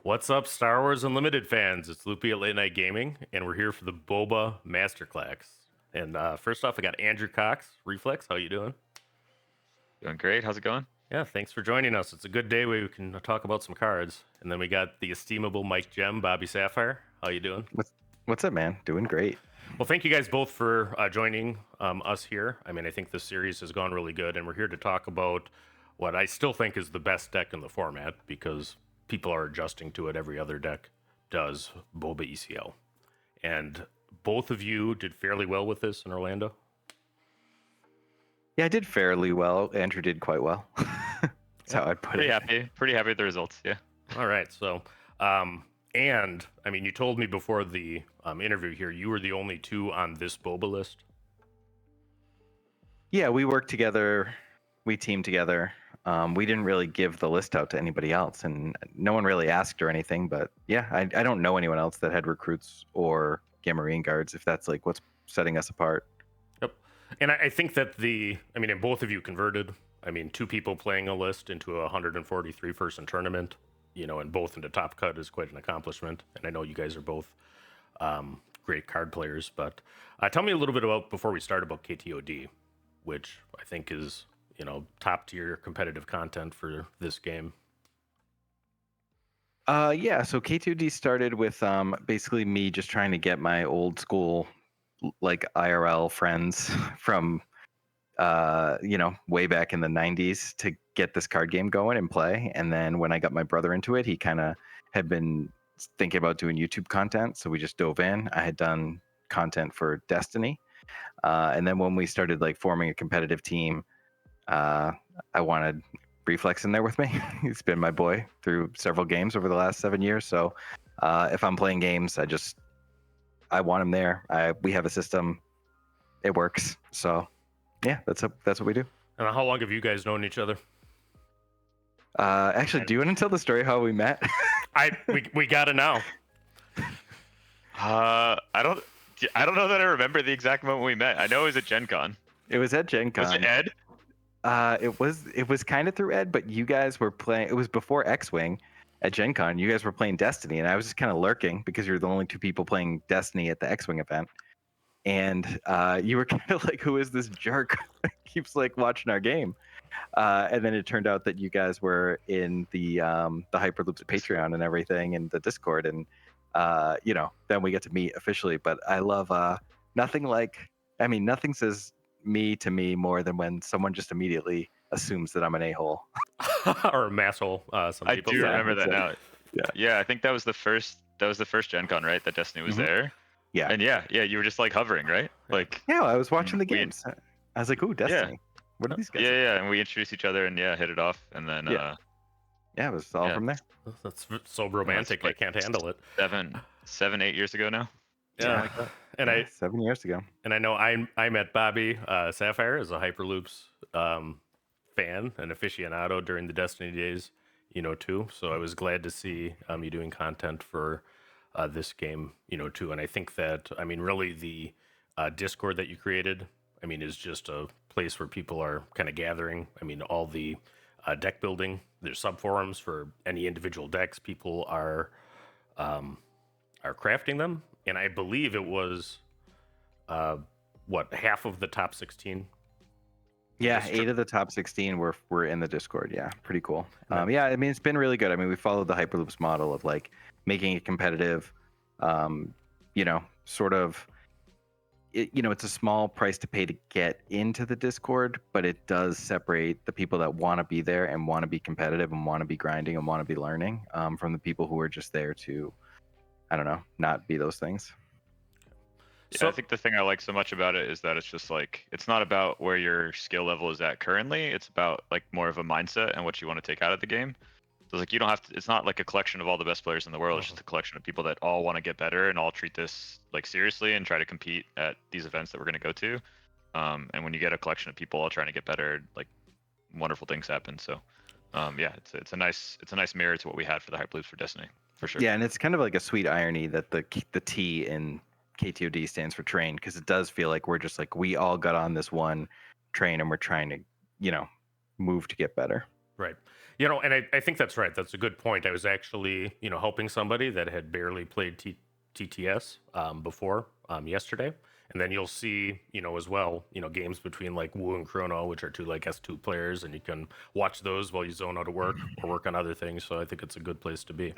What's up, Star Wars Unlimited fans? It's Loopy at Late Night Gaming, and we're here for the Boba Masterclass. And first off, I got Andrew Cox, Reflex. How you doing? Doing great. How's it going? Yeah, thanks for joining us. It's a good day where we can talk about some cards. And then we got the estimable Mike Gemme, BobbySapphire. How you doing? What's up, man? Doing great. Well, thank you guys both for joining us here. I mean, I think this series has gone really good, and we're here to talk about what I still think is the best deck in the format because people are adjusting to it. Every other deck does Boba ECL. And both of you did fairly well with this in Orlando. Yeah, I did fairly well. Andrew did quite well. That's how I'd put Pretty it. happy. Pretty happy with the results. Yeah. All right. So, and I mean, you told me before the interview here, you were the only two on this Boba list. Yeah, we worked together. We teamed together. We didn't really give the list out to anybody else, and no one really asked or anything. But yeah, I don't know anyone else that had recruits or Gamorrean Guards, if that's like what's setting us apart. Yep. And I think that and both of you converted. I mean, two people playing a list into a 143 person tournament, and both into top cut is quite an accomplishment. And I know you guys are both great card players, but tell me a little bit before we start about K.T.O.D, which I think is, top tier competitive content for this game. Yeah, so K.T.O.D started with basically me just trying to get my old school like IRL friends from way back in the 90s to get this card game going and play. And then when I got my brother into it, he kind of had been thinking about doing YouTube content, so we just dove in. I had done content for Destiny, and then when we started like forming a competitive team, I wanted Reflex in there with me. He's been my boy through several games over the last 7 years. So if I'm playing games, I want him there. We have a system, it works. So yeah, that's what we do. And how long have you guys known each other? Actually, do you want to tell the story how we met? We got it now. I don't know that I remember the exact moment we met. I know it was at Gen Con. It was at Gen Con. Was it Ed? It was kind of through Ed, but you guys were playing. It was before X-Wing at Gen Con. You guys were playing Destiny, and I was just kind of lurking because you're the only two people playing Destiny at the X-Wing event. And you were kind of like, "Who is this jerk? Keeps like watching our game." And then it turned out that you guys were in the Hyperloops Patreon and everything, and the Discord, and then we get to meet officially. But I love nothing says me to me more than when someone just immediately assumes that I'm an a-hole or a masshole. I do remember that now. Yeah, I think that was the first Gen Con, right? That Destiny was there. Yeah. And yeah, you were just like hovering, right? Like yeah, I was watching the games. I was like, "Ooh, Destiny. What are these guys?" Yeah, and we introduced each other and hit it off, and then yeah, it was all from there. That's so romantic. I can't handle it. 8 years ago now. Yeah, like and 7 years ago. And I know I met Bobby Sapphire as a Hyperloops fan and aficionado during the Destiny days, too. So I was glad to see you doing content for this game, too. And I think that, really the Discord that you created, is just a place where people are kind of gathering. All the deck building, there's sub forums for any individual decks. People are crafting them. And I believe it was, half of the top 16? Yeah, 8 of the top 16 were in the Discord. Yeah, pretty cool. Yeah, it's been really good. We followed the Hyperloops model of like making it competitive. Sort of. It's a small price to pay to get into the Discord, but it does separate the people that want to be there and want to be competitive and want to be grinding and want to be learning from the people who are just there to, I don't know, not be those things. Yeah, so I think the thing I like so much about it is that it's just like, it's not about where your skill level is at currently. It's about like more of a mindset and what you want to take out of the game. So it's like, you don't have to, it's not like a collection of all the best players in the world. It's just a collection of people that all want to get better and all treat this like seriously and try to compete at these events that we're going to go to. And when you get a collection of people all trying to get better, like wonderful things happen. So it's a nice mirror to what we had for the Hyperloops for Destiny, for sure. Yeah, and it's kind of like a sweet irony that the T in K.T.O.D stands for train, because it does feel like we're just like, we all got on this one train and we're trying to, move to get better. Right. And I think that's right. That's a good point. I was actually, helping somebody that had barely played TTS before yesterday. And then you'll see, as well, games between like Wu and Chrono, which are two like S2 players, and you can watch those while you zone out of work or work on other things. So I think it's a good place to be.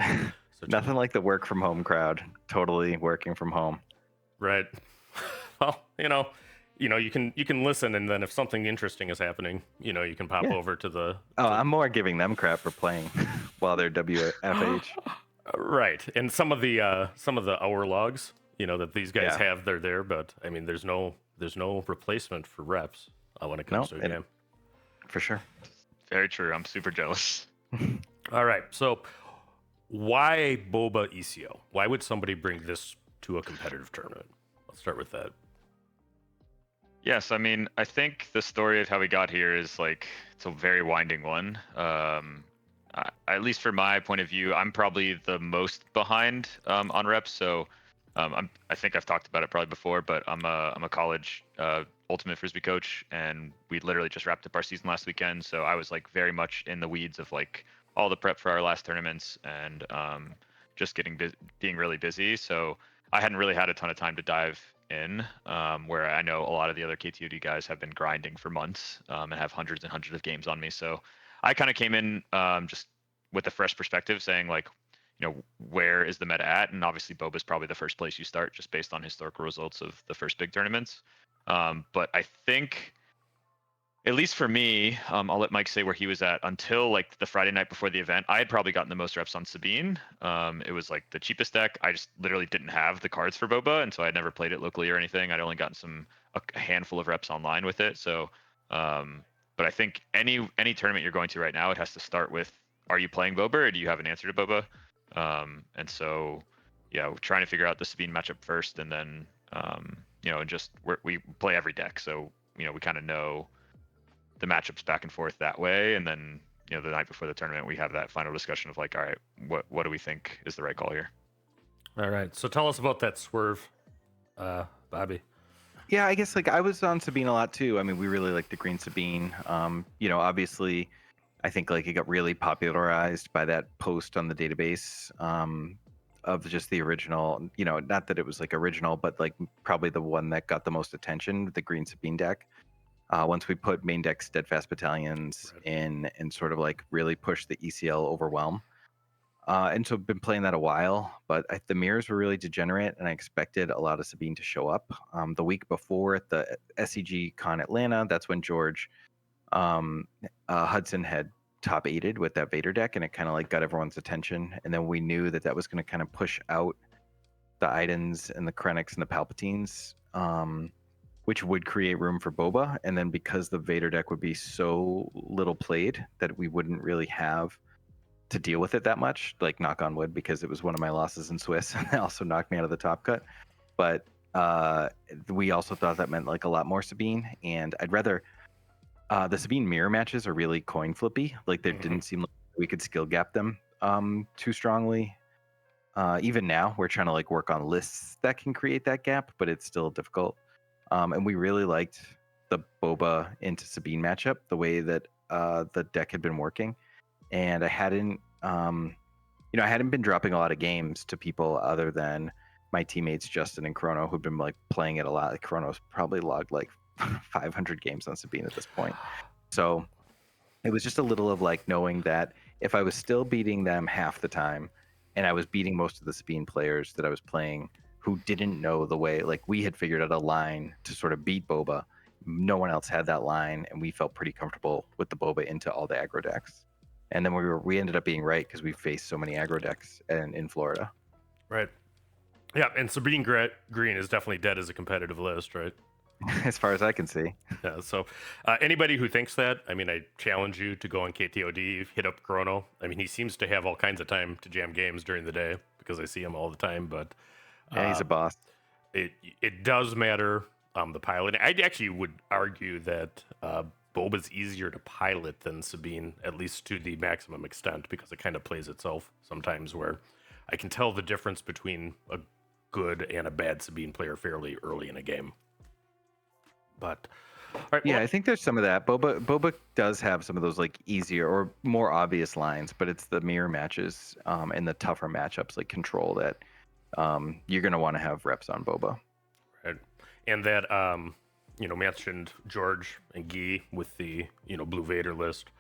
Nothing like the work from home crowd. Totally working from home. Right. Well, you can listen, and then if something interesting is happening, you can pop over to the. I'm more giving them crap for playing while they're WFH. Right, and some of the hour logs, that these guys have, they're there, but I mean, there's no replacement for reps when it comes to a game. For sure. Very true. I'm super jealous. All right, so why Boba ECL? Why would somebody bring this to a competitive tournament? Let's start with that. Yes, I mean, I think the story of how we got here is like, it's a very winding one. At least from my point of view, I'm probably the most behind on reps. So I think I've talked about it probably before, but I'm a college ultimate frisbee coach, and we literally just wrapped up our season last weekend. So I was like very much in the weeds of like all the prep for our last tournaments and just being really busy. So I hadn't really had a ton of time to dive in, where I know a lot of the other K.T.O.D guys have been grinding for months and have hundreds and hundreds of games on me. So I kind of came in just with a fresh perspective, saying like, where is the meta at? And obviously Boba's probably the first place you start just based on historical results of the first big tournaments. But I think, at least for me, I'll let Mike say where he was at until like the Friday night before the event. I had probably gotten the most reps on Sabine. It was like the cheapest deck. I just literally didn't have the cards for Boba, and so I had never played it locally or anything. I'd only gotten a handful of reps online with it. So, but I think any tournament you're going to right now, it has to start with, are you playing Boba or do you have an answer to Boba? And so, yeah, we're trying to figure out the Sabine matchup first, and then, and just we play every deck, so we kind of know the matchups back and forth that way, and then the night before the tournament we have that final discussion of like, all right, what do we think is the right call here? All right, so tell us about that swerve, Bobby. Yeah, I guess like I was on Sabine a lot too. I mean, we really like the green Sabine. Obviously I think like it got really popularized by that post on the database of just the original, not that it was like original, but like probably the one that got the most attention, the green Sabine deck. Once we put main deck steadfast battalions in and sort of like really push the ECL overwhelm. And so I've been playing that a while, but the mirrors were really degenerate, and I expected a lot of Sabine to show up. The week before at the SEG Con Atlanta, that's when George Hudson had top 8'd with that Vader deck, and it kind of like got everyone's attention. And then we knew that was going to kind of push out the Idens and the Krennics and the Palpatines, which would create room for Boba. And then because the Vader deck would be so little played that we wouldn't really have to deal with it that much, like knock on wood, because it was one of my losses in Swiss and they also knocked me out of the top cut. But we also thought that meant like a lot more Sabine, and I'd rather the Sabine mirror matches are really coin flippy. Like there didn't seem like we could skill gap them too strongly. Even now we're trying to like work on lists that can create that gap, but it's still difficult. And we really liked the Boba into Sabine matchup, the way that the deck had been working. And I hadn't been dropping a lot of games to people other than my teammates Justin and Chrono, who've been like playing it a lot. Like Chrono's probably logged like 500 games on Sabine at this point. So it was just a little of like knowing that if I was still beating them half the time, and I was beating most of the Sabine players that I was playing who didn't know the way, like we had figured out a line to sort of beat Boba. No one else had that line, and we felt pretty comfortable with the Boba into all the aggro decks. And then we ended up being right because we faced so many aggro decks in Florida. Right. Yeah, and Sabine Green is definitely dead as a competitive list, right? As far as I can see. Yeah, so anybody who thinks that, I mean, I challenge you to go on K.T.O.D, hit up Chrono. I mean, he seems to have all kinds of time to jam games during the day because I see him all the time, but... Yeah, he's a boss. It does matter, the pilot. I actually would argue that Boba's easier to pilot than Sabine, at least to the maximum extent, because it kind of plays itself sometimes, where I can tell the difference between a good and a bad Sabine player fairly early in a game. But All right, Yeah, well, I think there's some of that. Boba does have some of those like easier or more obvious lines, but it's the mirror matches and the tougher matchups like Control that you're gonna want to have reps on Boba. right. And that mentioned George and Guy with the Blue Vader list.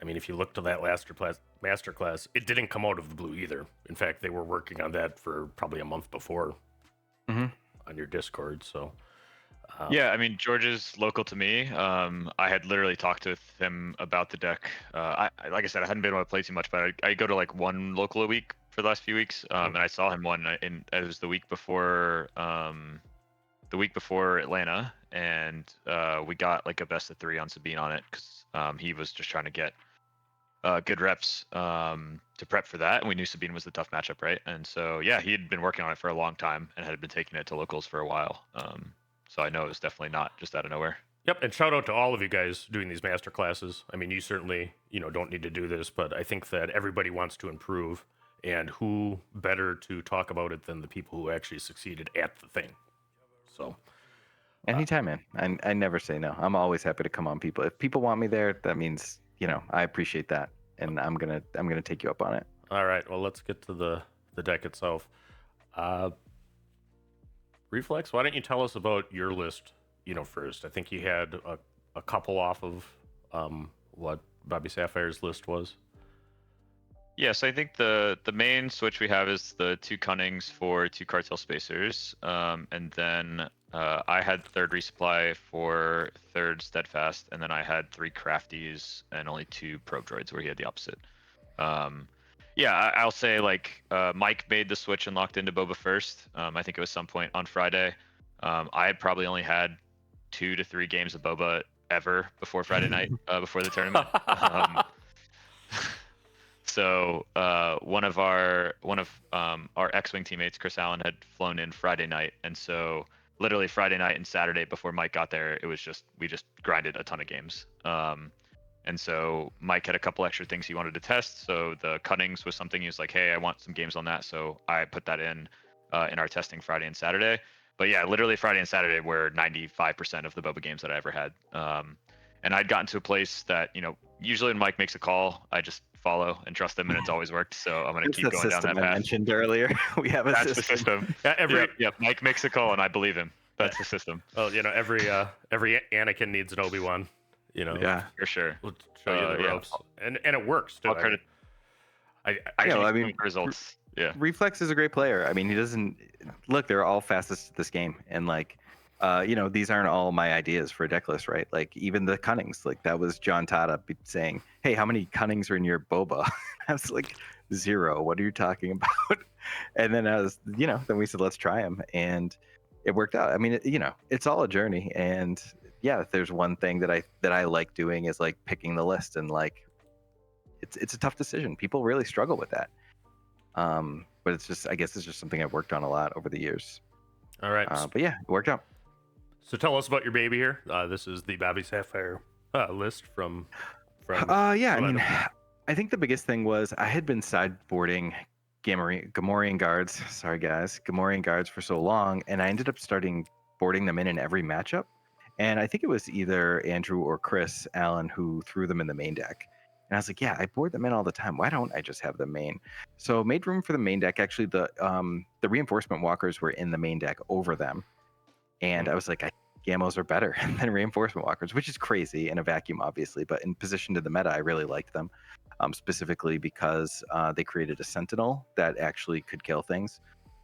I mean, if you look to that masterclass, it didn't come out of the blue either. In fact, they were working on that for probably a month before Mm-hmm. on your Discord. So Yeah, I mean George is local to me. I had literally talked with him about the deck. Like I said, I hadn't been able to play too much, but I go to like one local a week for the last few weeks, and I saw him one, and it was the week before Atlanta, and we got like a best of 3 on Sabine on it because he was just trying to get good reps to prep for that, and we knew Sabine was the tough matchup, right? And so yeah, he had been working on it for a long time and had been taking it to locals for a while. So I know it was definitely not just out of nowhere. yep, and shout out to all of you guys doing these master classes. I mean, you certainly don't need to do this, but I think that everybody wants to improve, and who better to talk about it than the people who actually succeeded at the thing. So Anytime, man. I never say no. I'm always happy to come on people. If people want me there, that means I appreciate that, and I'm gonna take you up on it. all right, well, let's get to the deck itself. Reflex, why don't you tell us about your list first? I think you had a couple off of what BobbySapphire's list was. Yeah, so I think the main switch we have is the 2 Cunnings for 2 Cartel Spacers, and then I had 3rd Resupply for 3rd Steadfast, and then I had 3 Crafties and only 2 Probe Droids, where he had the opposite. Yeah, I'll say like Mike made the switch and locked into Boba first. I think it was some point on Friday. I had probably only had 2 to 3 games of Boba ever before Friday night, before the tournament. So one of our X-wing teammates, Chris Allen, had flown in Friday night, and so literally Friday night and Saturday before Mike got there, it was we just grinded a ton of games. And so Mike had a couple extra things he wanted to test. So the Cunnings was something he was like, hey, I want some games on that. So I put that in our testing Friday and Saturday. But yeah, literally Friday and Saturday were 95% of the Boba games that I ever had. And I'd gotten to a place that, usually when Mike makes a call, I just follow and trust him, and it's always worked. So I'm going to keep going down that I path. mentioned earlier. We have a That's system. the system. Yeah, Mike makes a call, and I believe him. That's the system. Well, every Anakin needs an Obi-Wan. Yeah, for sure. We'll show you the ropes, and it works. Too. I'll credit. I mean, results. Yeah. Reflex is a great player. I mean, he doesn't look. They're all fastest at this game, and like, these aren't all my ideas for a deck list, right? Like even the Cunnings, like that was John Tata saying, "Hey, how many Cunnings are in your Boba?" I was like, 0. What are you talking about? And then then we said, let's try them, and it worked out. I mean, it's all a journey, and yeah, if there's one thing that I like doing is like picking the list, and like it's a tough decision. People really struggle with that. But I guess it's just something I've worked on a lot over the years. All right. But yeah, it worked out. So tell us about your baby here. This is the BobbySapphire list from. Yeah, I mean, I think the biggest thing was I had been sideboarding Gamorrean Guards. Sorry, guys, Gamorrean Guards for so long, and I ended up starting boarding them in every matchup. And I think it was either Andrew or Chris Allen who threw them in the main deck. And I was like, yeah, I board them in all the time. Why don't I just have them main? So made room for the main deck. Actually, the reinforcement walkers were in the main deck over them. And I was like, Gamos are better than reinforcement walkers, which is crazy in a vacuum, obviously. But in position to the meta, I really liked them, specifically because they created a sentinel that actually could kill things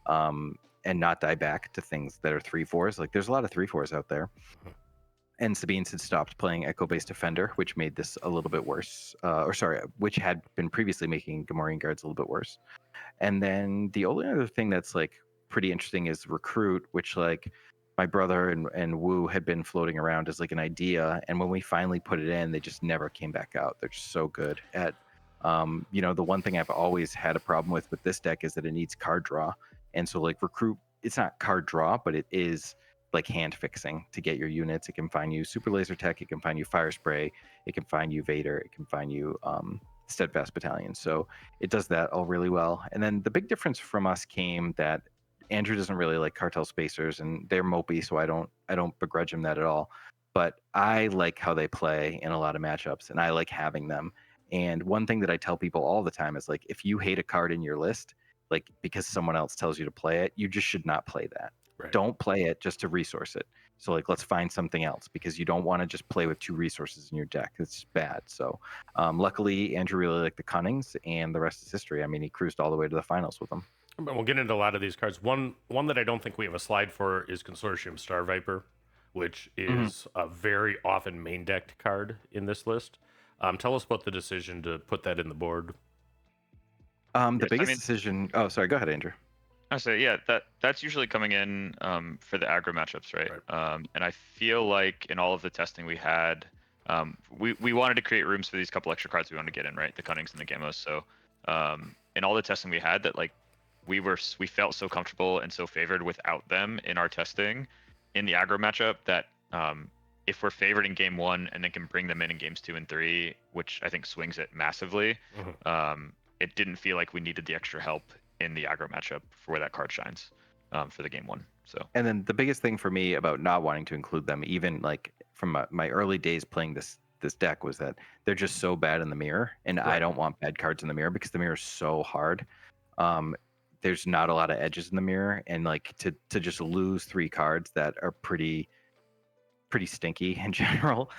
and not die back to things that are 3/4s. Like there's a lot of 3/4s out there. And Sabine had stopped playing Echo-based Defender, which made this a little bit worse. Which had been previously making Gamorrean Guards a little bit worse. And then the only other thing that's like pretty interesting is Recruit, which like my brother and Wu had been floating around as like an idea. And when we finally put it in, they just never came back out. They're just so good at, the one thing I've always had a problem with this deck is that it needs card draw. And so like Recruit, it's not card draw, but it is like hand fixing to get your units. It can find you Superlaser Tech, it can find you Firespray, it can find you Vader, it can find you Steadfast Battalion. So it does that all really well. And then the big difference from us came that Andrew doesn't really like cartel spacers, and they're mopey, so I don't begrudge him that at all. but I like how they play in a lot of matchups, and I like having them. And one thing that I tell people all the time is like, if you hate a card in your list, like because someone else tells you to play it, you just should not play that. Right. Don't play it just to resource it. So like, let's find something else, because you don't want to just play with 2 resources in your deck. It's bad. So luckily, Andrew really liked the Cunnings, and the rest is history. I mean, he cruised all the way to the finals with them. But we'll get into a lot of these cards. One that I don't think we have a slide for is Consortium Star Viper, which is a very often main decked card in this list. Tell us about the decision to put that in the board. The biggest decision. Oh, sorry. Go ahead, Andrew. I say, yeah, that's usually coming in for the aggro matchups, right? And I feel like in all of the testing we had, we wanted to create rooms for these couple extra cards we wanted to get in, right? The Cunnings and the Gamos. So in all the testing we had, that like we felt so comfortable and so favored without them in our testing in the aggro matchup that if we're favored in game 1 and then can bring them in games 2 and 3, which I think swings it massively, it didn't feel like we needed the extra help in the aggro matchup for where that card shines for the game 1. So, and then the biggest thing for me about not wanting to include them, even like from my early days playing this deck, was that they're just so bad in the mirror, and I don't want bad cards in the mirror because the mirror is so hard. There's not a lot of edges in the mirror, and like to just lose 3 cards that are pretty stinky in general.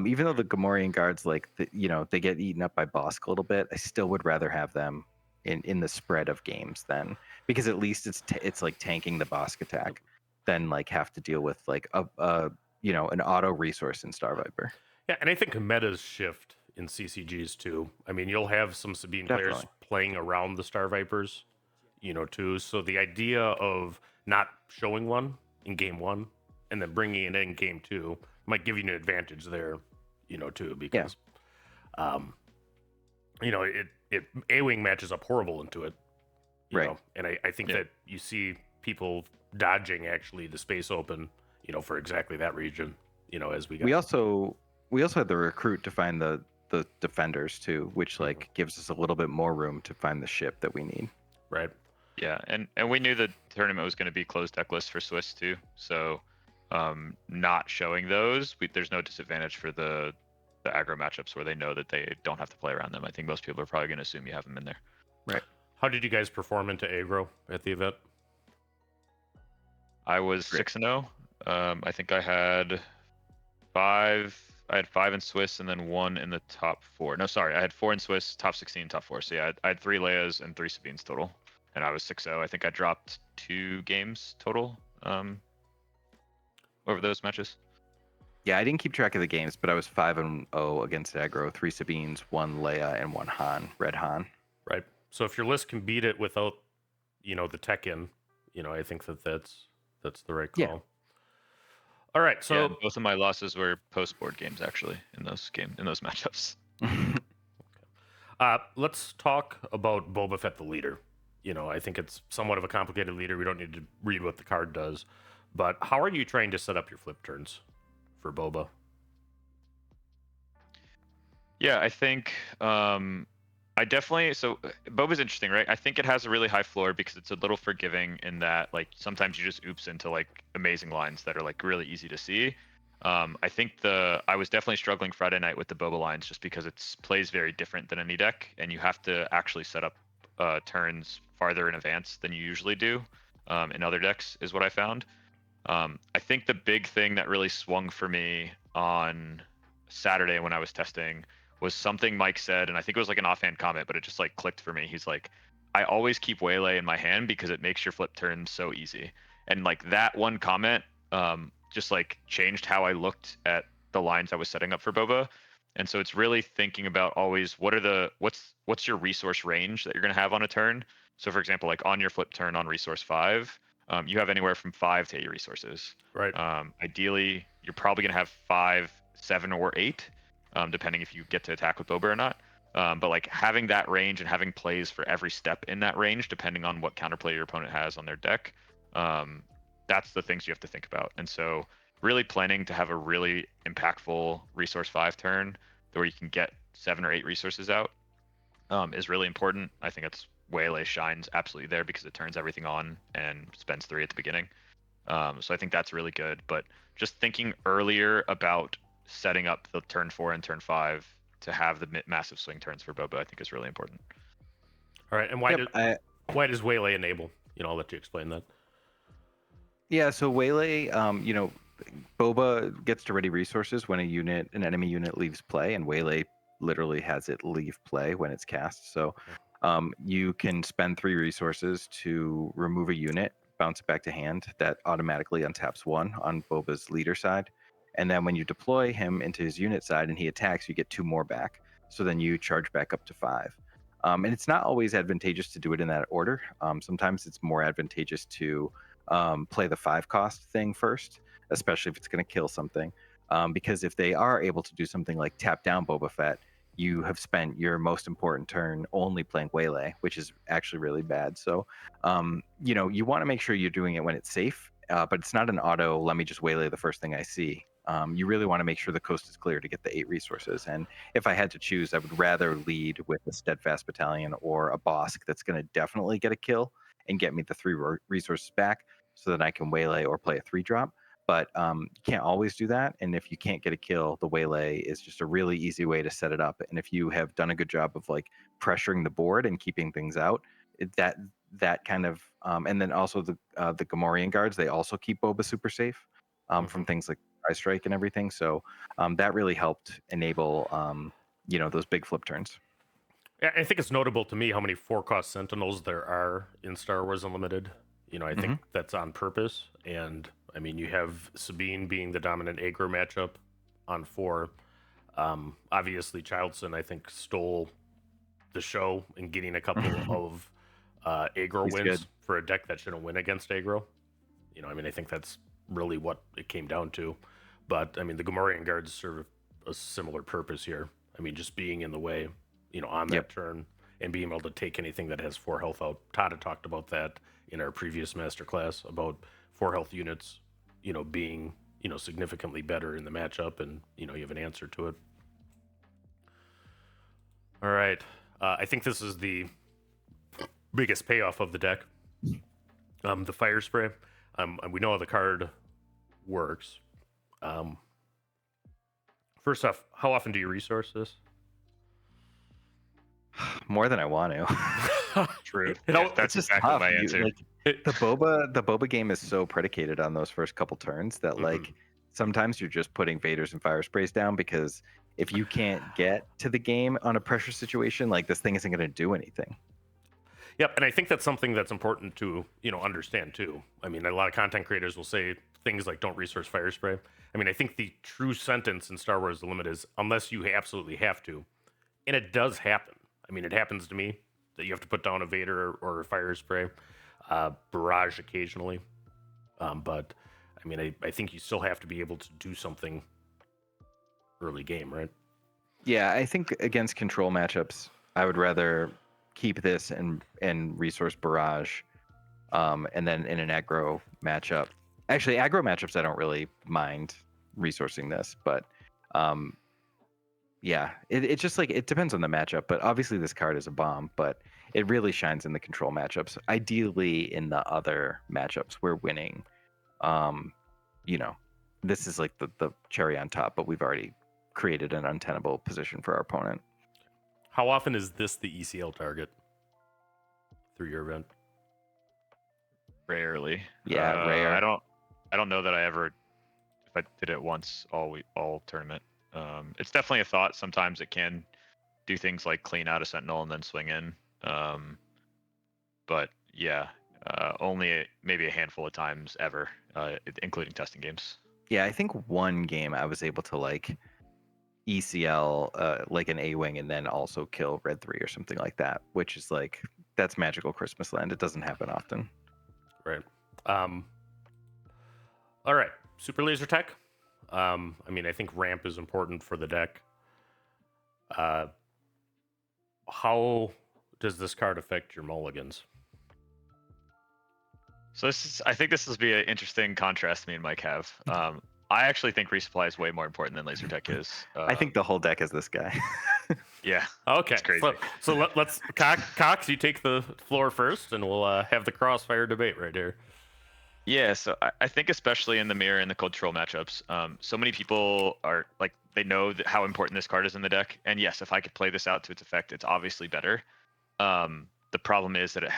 Even though the Gamorrean Guards, like they get eaten up by Bosk a little bit, I still would rather have them in the spread of games then, because at least it's like tanking the Bosk attack than like have to deal with like an auto resource in Star Viper. Yeah, and I think metas shift in CCGs too. I mean, you'll have some Sabine players playing around the Star Vipers, too. So the idea of not showing one in game 1 and then bringing it in game 2 might give you an advantage there, too, because, it A-Wing matches up horrible into it, you know, and I think that you see people dodging actually the space open, for exactly that region, as we go. We also had the recruit to find the defenders too, which like gives us a little bit more room to find the ship that we need. Right. Yeah, and we knew the tournament was going to be closed deck list for Swiss too, so not showing those, there's no disadvantage for the aggro matchups where they know that they don't have to play around them. I think most people are probably going to assume you have them in there. Right. How did you guys perform into aggro at the event? I was 6-0. I think I had 5 in Swiss and then 1 in the top 4. No, sorry, I had 4 in Swiss, top 16, top 4. So yeah, I had 3 Leias and 3 Sabines total, and I was 6-0. I think I dropped 2 games total over those matches. Yeah, I didn't keep track of the games, but I was 5-0 against aggro, 3 Sabines, 1 Leia, and 1 Han, Red Han. Right. So if your list can beat it without, the tech in, I think that's the right call. Yeah. All right. So both of my losses were post-board games actually in those matchups. Let's talk about Boba Fett, the leader. I think it's somewhat of a complicated leader. We don't need to read what the card does, but how are you trying to set up your flip turns for Boba? Yeah, I think so Boba's interesting, right? I think it has a really high floor because it's a little forgiving in that like sometimes you just oops into like amazing lines that are like really easy to see. I think I was definitely struggling Friday night with the Boba lines just because it plays very different than any deck, and you have to actually set up turns farther in advance than you usually do in other decks, is what I found. I think the big thing that really swung for me on Saturday when I was testing was something Mike said, and I think it was like an offhand comment, but it just like clicked for me. He's like, I always keep Waylay in my hand because it makes your flip turn so easy. And like that one comment just like changed how I looked at the lines I was setting up for Boba. And so it's really thinking about always what's your resource range that you're going to have on a turn. So for example, like on your flip turn on resource 5, you have anywhere from 5 to 8 resources. Right. Ideally, you're probably going to have 5, 7, or 8. Depending if you get to attack with Boba or not. But like having that range and having plays for every step in that range, depending on what counterplay your opponent has on their deck, that's the things you have to think about. And so really planning to have a really impactful resource 5 turn where you can get 7 or 8 resources out is really important. I think it's Waylay shines absolutely there because it turns everything on and spends 3 at the beginning. So I think that's really good. But just thinking earlier about setting up the turn 4 and turn 5 to have the massive swing turns for Boba, I think is really important. All right, and why does Waylay enable? I'll let you explain that. Yeah, so Waylay, Boba gets to ready resources when an enemy unit leaves play, and Waylay literally has it leave play when it's cast. So you can spend 3 resources to remove a unit, bounce it back to hand. That automatically untaps 1 on Boba's leader side. And then when you deploy him into his unit side and he attacks, you get 2 more back. So then you charge back up to 5. And it's not always advantageous to do it in that order. Sometimes it's more advantageous to play the 5 cost thing first, especially if it's going to kill something. Because if they are able to do something like tap down Boba Fett, you have spent your most important turn only playing Waylay, which is actually really bad. So, you want to make sure you're doing it when it's safe, but it's not an auto, let me just Waylay the first thing I see. You really want to make sure the coast is clear to get the 8 resources. And if I had to choose, I would rather lead with a Steadfast Battalion or a Bosk that's going to definitely get a kill and get me the 3 resources back so that I can Waylay or play a 3-drop. But you can't always do that. And if you can't get a kill, the Waylay is just a really easy way to set it up. And if you have done a good job of like pressuring the board and keeping things out, that kind of and then also the Gamorrean Guards, they also keep Boba super safe from things like Price Strike and everything. So that really helped enable those big flip turns. Yeah, I think it's notable to me how many 4-cost Sentinels there are in Star Wars Unlimited. I think that's on purpose. And I mean, you have Sabine being the dominant aggro matchup on 4. Obviously, Childson, I think, stole the show in getting a couple of aggro wins for a deck that shouldn't win against aggro. I think that's really what it came down to. But, I mean, the Gamorrean Guards serve a similar purpose here. I mean, just being in the way, on that turn and being able to take anything that has 4 health out. Todd had talked about that in our previous masterclass about 4 health units, being, significantly better in the matchup, and, you have an answer to it. All right. I think this is the biggest payoff of the deck. The Firespray. We know how the card works. First off, how often do you resource this? More than I want to. True. That's exactly my answer. The Boba game is so predicated on those first couple turns that like sometimes you're just putting Vaders and Firesprays down, because if you can't get to the game on a pressure situation, like this thing isn't going to do anything. Yep, and I think that's something that's important to understand too. I mean, a lot of content creators will say things like "don't resource Firespray." I mean, I think the true sentence in Star Wars: The Limit is unless you absolutely have to, and it does happen. I mean, it happens to me that you have to put down a Vader or a Firespray, barrage occasionally, but I mean, I think you still have to be able to do something early game, right? Yeah, I think against control matchups, I would rather keep this and resource barrage, and then in an aggro matchup. Actually, aggro matchups, I don't really mind resourcing this, but yeah, it's just like it depends on the matchup. But obviously, this card is a bomb, but it really shines in the control matchups. Ideally, in the other matchups, we're winning. This is like the cherry on top, but we've already created an untenable position for our opponent. How often is this the ECL target through your event? Rarely. Yeah, rare. I don't know that I ever, if I did it once all tournament. It's definitely a thought. Sometimes it can do things like clean out a Sentinel and then swing in. But yeah, only maybe a handful of times ever, including testing games. Yeah, I think one game I was able to like ECL like an A-Wing and then also kill Red 3 or something like that, which is like, that's magical Christmas land. It doesn't happen often. Right. All right. Superlaser Tech. I mean, I think ramp is important for the deck. How does this card affect your mulligans? So I think this will be an interesting contrast me and Mike have. I actually think resupply is way more important than laser tech is. I think the whole deck is this guy. Yeah. Okay. It's crazy. So let's Cox, you take the floor first, and we'll have the crossfire debate right here. Yeah, so I think especially in the mirror and the control matchups, so many people are like they know how important this card is in the deck. And yes, if I could play this out to its effect, it's obviously better. The problem is that it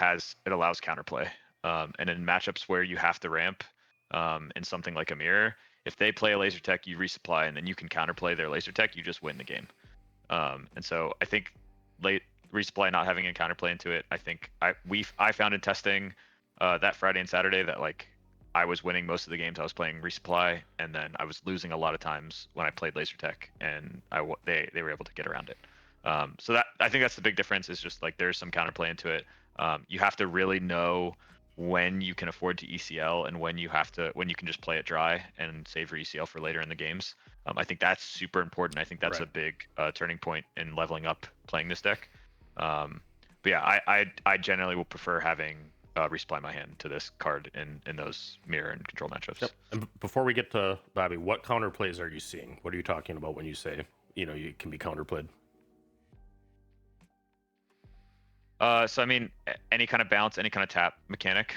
allows counterplay. And in matchups where you have to ramp, in something like a mirror, if they play a laser tech, you resupply, and then you can counterplay their laser tech, you just win the game. And so I think late resupply not having a counterplay into it, I think I found in testing that Friday and Saturday that like I was winning most of the games I was playing resupply, and then I was losing a lot of times when I played laser tech, and they were able to get around it. So that I think that's the big difference is just like there's some counterplay into it. You have to really know when you can afford to ECL and when you can just play it dry and save your ECL for later in the games. I think that's super important. I think that's Right. a big turning point in leveling up playing this deck. But yeah, I generally will prefer having resupply my hand to this card in those mirror and control matchups. Yep. And before we get to Bobby, what counterplays are you seeing? What are you talking about when you say you can be counterplayed? So I mean, any kind of bounce, any kind of tap mechanic,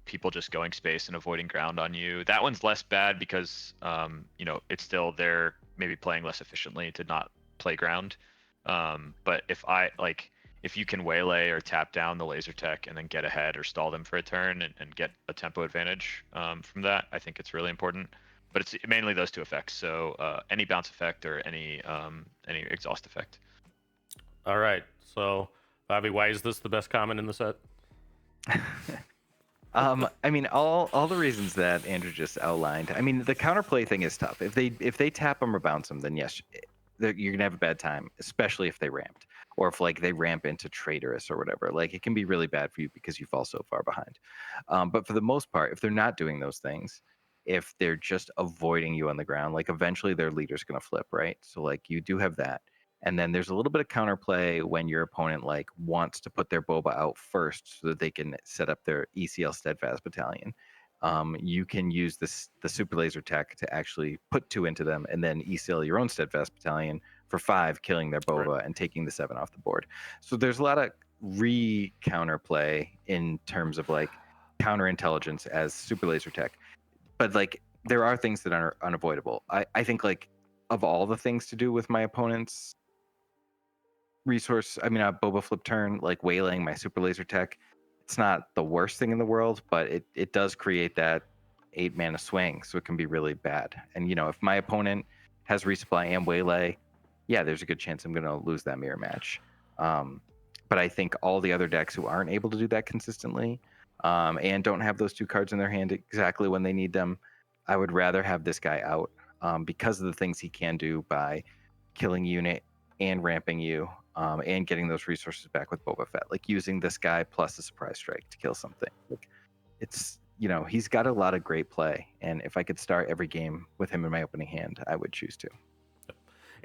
people just going space and avoiding ground on you. That one's less bad because it's still they're maybe playing less efficiently to not play ground. But if you can waylay or tap down the laser tech and then get ahead or stall them for a turn and get a tempo advantage from that, I think it's really important. But it's mainly those two effects. So any bounce effect or any exhaust effect. All right. So, Bobby, why is this the best common in the set? I mean, all the reasons that Andrew just outlined. I mean, the counterplay thing is tough. If they tap them or bounce them, then yes, you're gonna have a bad time, especially if they ramped or if like they ramp into traitorous or whatever. Like it can be really bad for you because you fall so far behind. But for the most part, if they're not doing those things, if they're just avoiding you on the ground, like eventually their leader's gonna flip, right? So like you do have that. And then there's a little bit of counterplay when your opponent like wants to put their Boba out first so that they can set up their ECL Steadfast Battalion. You can use the Super Laser Tech to actually put 2 into them and then ECL your own Steadfast Battalion for 5, killing their Boba Right. and taking the 7 off the board. So there's a lot of counterplay in terms of like counterintelligence as Super Laser Tech. But like there are things that are unavoidable. I think like of all the things to do with my opponent's a Boba flip turn, like waylaying my super laser tech, it's not the worst thing in the world, but it does create that 8 mana swing, so it can be really bad. And if my opponent has resupply and waylay, yeah, there's a good chance I'm gonna lose that mirror match. But I think all the other decks who aren't able to do that consistently, and don't have those 2 cards in their hand exactly when they need them, I would rather have this guy out, because of the things he can do by killing unit and ramping you, and getting those resources back with Boba Fett, like using this guy plus a surprise strike to kill something. Like it's he's got a lot of great play, and if I could start every game with him in my opening hand, I would choose to.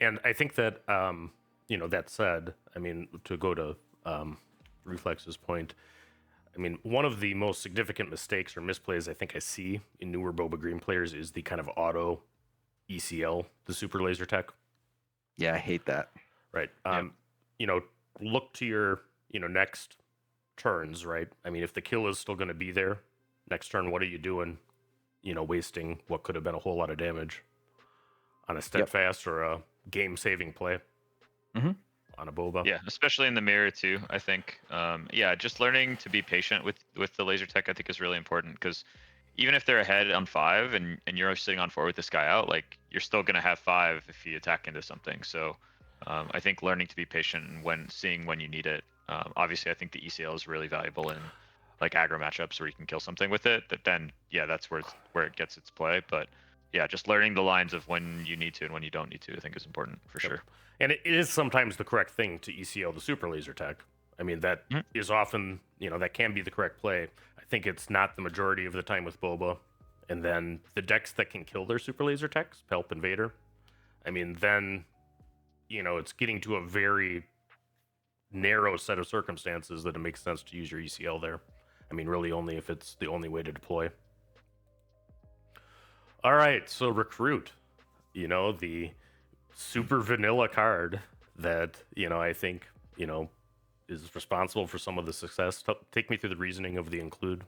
And I think that that said, I mean, to go to Reflex's point, I mean, one of the most significant mistakes or misplays I think I see in newer Boba Green players is the kind of auto ECL, the super laser tech. Yeah, I hate that. Right. Yep. Look to your, next turns, right? I mean, if the kill is still going to be there next turn, what are you doing? Wasting what could have been a whole lot of damage on a steadfast or a game-saving play on a Boba. Yeah, especially in the mirror too. I think, just learning to be patient with the laser tech, I think, is really important because even if they're ahead on 5 and you're sitting on 4 with this guy out, like you're still gonna have 5 if you attack into something. So I think learning to be patient and when you need it. Obviously, I think the ECL is really valuable in like aggro matchups where you can kill something with it. That's where it gets its play. But yeah, just learning the lines of when you need to and when you don't need to, I think is important for sure. And it is sometimes the correct thing to ECL the super laser tech. I mean, that is often, that can be the correct play. I think it's not the majority of the time with Boba. And then the decks that can kill their super laser techs, Palp and Vader, I mean, then, it's getting to a very narrow set of circumstances that it makes sense to use your ECL there. I mean, really only if it's the only way to deploy. All right, so Recruit, the super vanilla card that, I think, is responsible for some of the success. Take me through the reasoning of the include.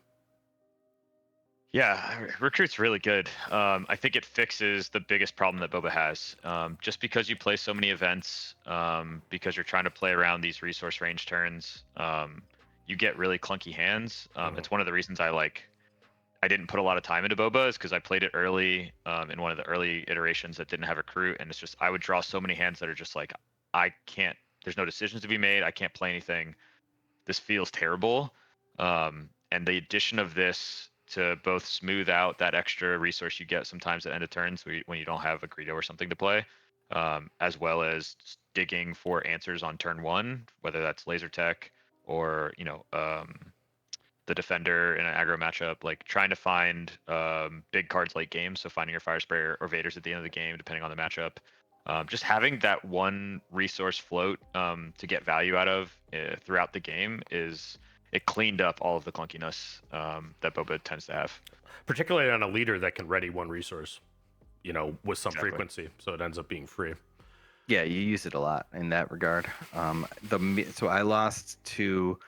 Yeah, recruit's really good. I think it fixes the biggest problem that Boba has. Just because you play so many events, because you're trying to play around these resource range turns, you get really clunky hands. It's one of the reasons I didn't put a lot of time into Boba is because I played it early in one of the early iterations that didn't have recruit, and it's just I would draw so many hands that are just like I can't. There's no decisions to be made. I can't play anything. This feels terrible. And the addition of this to both smooth out that extra resource you get sometimes at end of turns when you don't have a Greedo or something to play, as well as digging for answers on turn one, whether that's laser tech or the defender in an aggro matchup, like trying to find big cards late game. So finding your Firespray or Vaders at the end of the game, depending on the matchup. Just having that one resource float to get value out of throughout the game it cleaned up all of the clunkiness that Boba tends to have. Particularly on a leader that can ready one resource, with some Exactly. frequency, so it ends up being free. Yeah, you use it a lot in that regard. So I lost to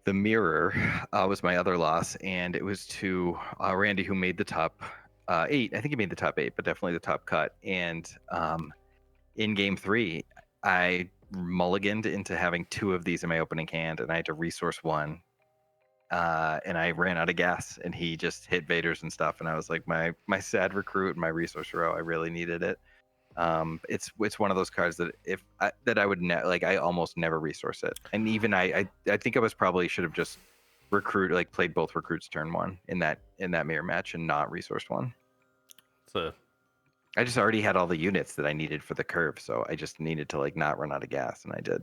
the Mirror, was my other loss, and it was to Randy, who made the top 8. I think he made the top 8, but definitely the top cut. And in game 3, I mulliganed into having 2 of these in my opening hand, and I had to resource 1. And I ran out of gas, and he just hit Vaders and stuff, and I was like, my sad recruit and my resource row, I really needed it. It's one of those cards that I would I almost never resource it, and even I think I was probably should have just played both recruits turn 1 in that mirror match and not resourced 1. So I just already had all the units that I needed for the curve, so I just needed to not run out of gas, and I did.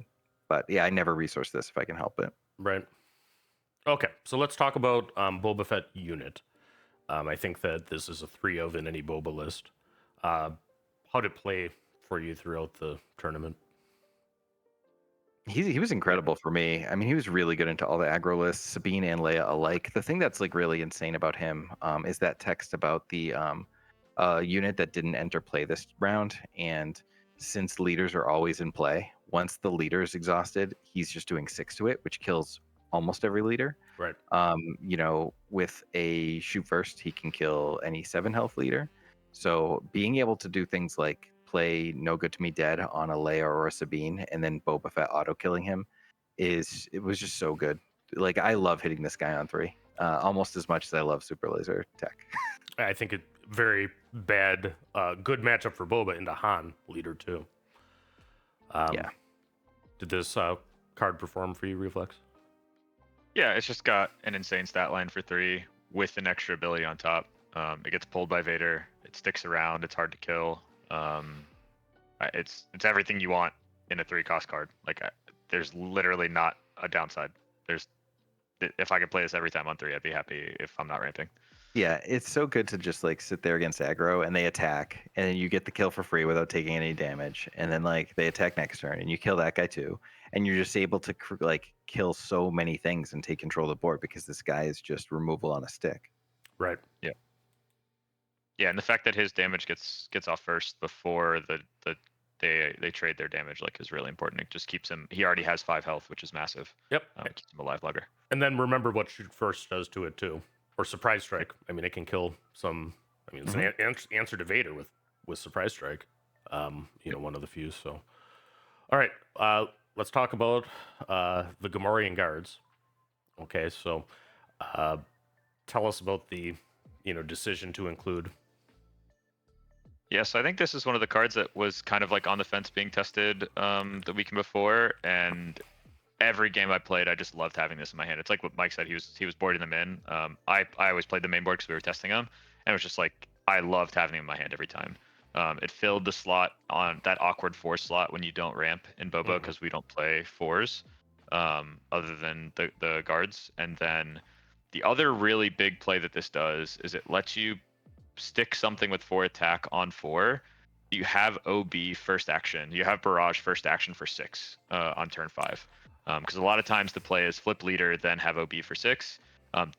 But yeah, I never resource this if I can help it. right. Okay, so let's talk about Boba Fett unit. I think that this is a 3 of in any Boba list. How did it play for you throughout the tournament? He was incredible for me. I mean, he was really good into all the aggro lists, Sabine and Leia alike. The thing that's really insane about him is that text about the unit that didn't enter play this round. And since leaders are always in play, once the leader is exhausted, he's just doing 6 to it, which kills almost every leader. Right. With a shoot first, he can kill any 7 health leader. So being able to do things like play No Good to Me Dead on a Leia or a Sabine, and then Boba Fett auto killing him, it was just so good. I love hitting this guy on 3, almost as much as I love Superlaser Tech. I think it very bad, good matchup for Boba into Han leader too. Yeah. Did this card perform for you, Reflex? Yeah, it's just got an insane stat line for 3 with an extra ability on top. It gets pulled by Vader. It sticks around. It's hard to kill. It's everything you want in a 3-cost card. There's literally not a downside. If I could play this every time on 3, I'd be happy if I'm not ramping. Yeah, it's so good to just sit there against aggro and they attack, and then you get the kill for free without taking any damage, and then they attack next turn and you kill that guy too, and you're just able to kill so many things and take control of the board because this guy is just removal on a stick. Right. Yeah, and the fact that his damage gets off first before they trade their damage is really important. It just keeps him. He already has 5 health, which is massive. Yep. It keeps him alive longer. And then remember what shoot first does to it too, or surprise strike. I mean, it can kill some. I mean, it's an answer to Vader with surprise strike. One of the few. So, all right. Let's talk about the Gamorrean Guards. Okay, so tell us about the decision to include. Yeah, so I think this is one of the cards that was kind of on the fence being tested the weekend before, and every game I played, I just loved having this in my hand. It's like what Mike said, he was boarding them in. I always played the main board because we were testing them, and it was just I loved having them in my hand every time. It filled the slot on that awkward 4 slot when you don't ramp in Boba because we don't play 4s other than the guards. And then the other really big play that this does is it lets you stick something with 4 attack on 4. You have OB first action. You have barrage first action for 6 on turn 5. Because a lot of times the play is flip leader, then have OB for 6.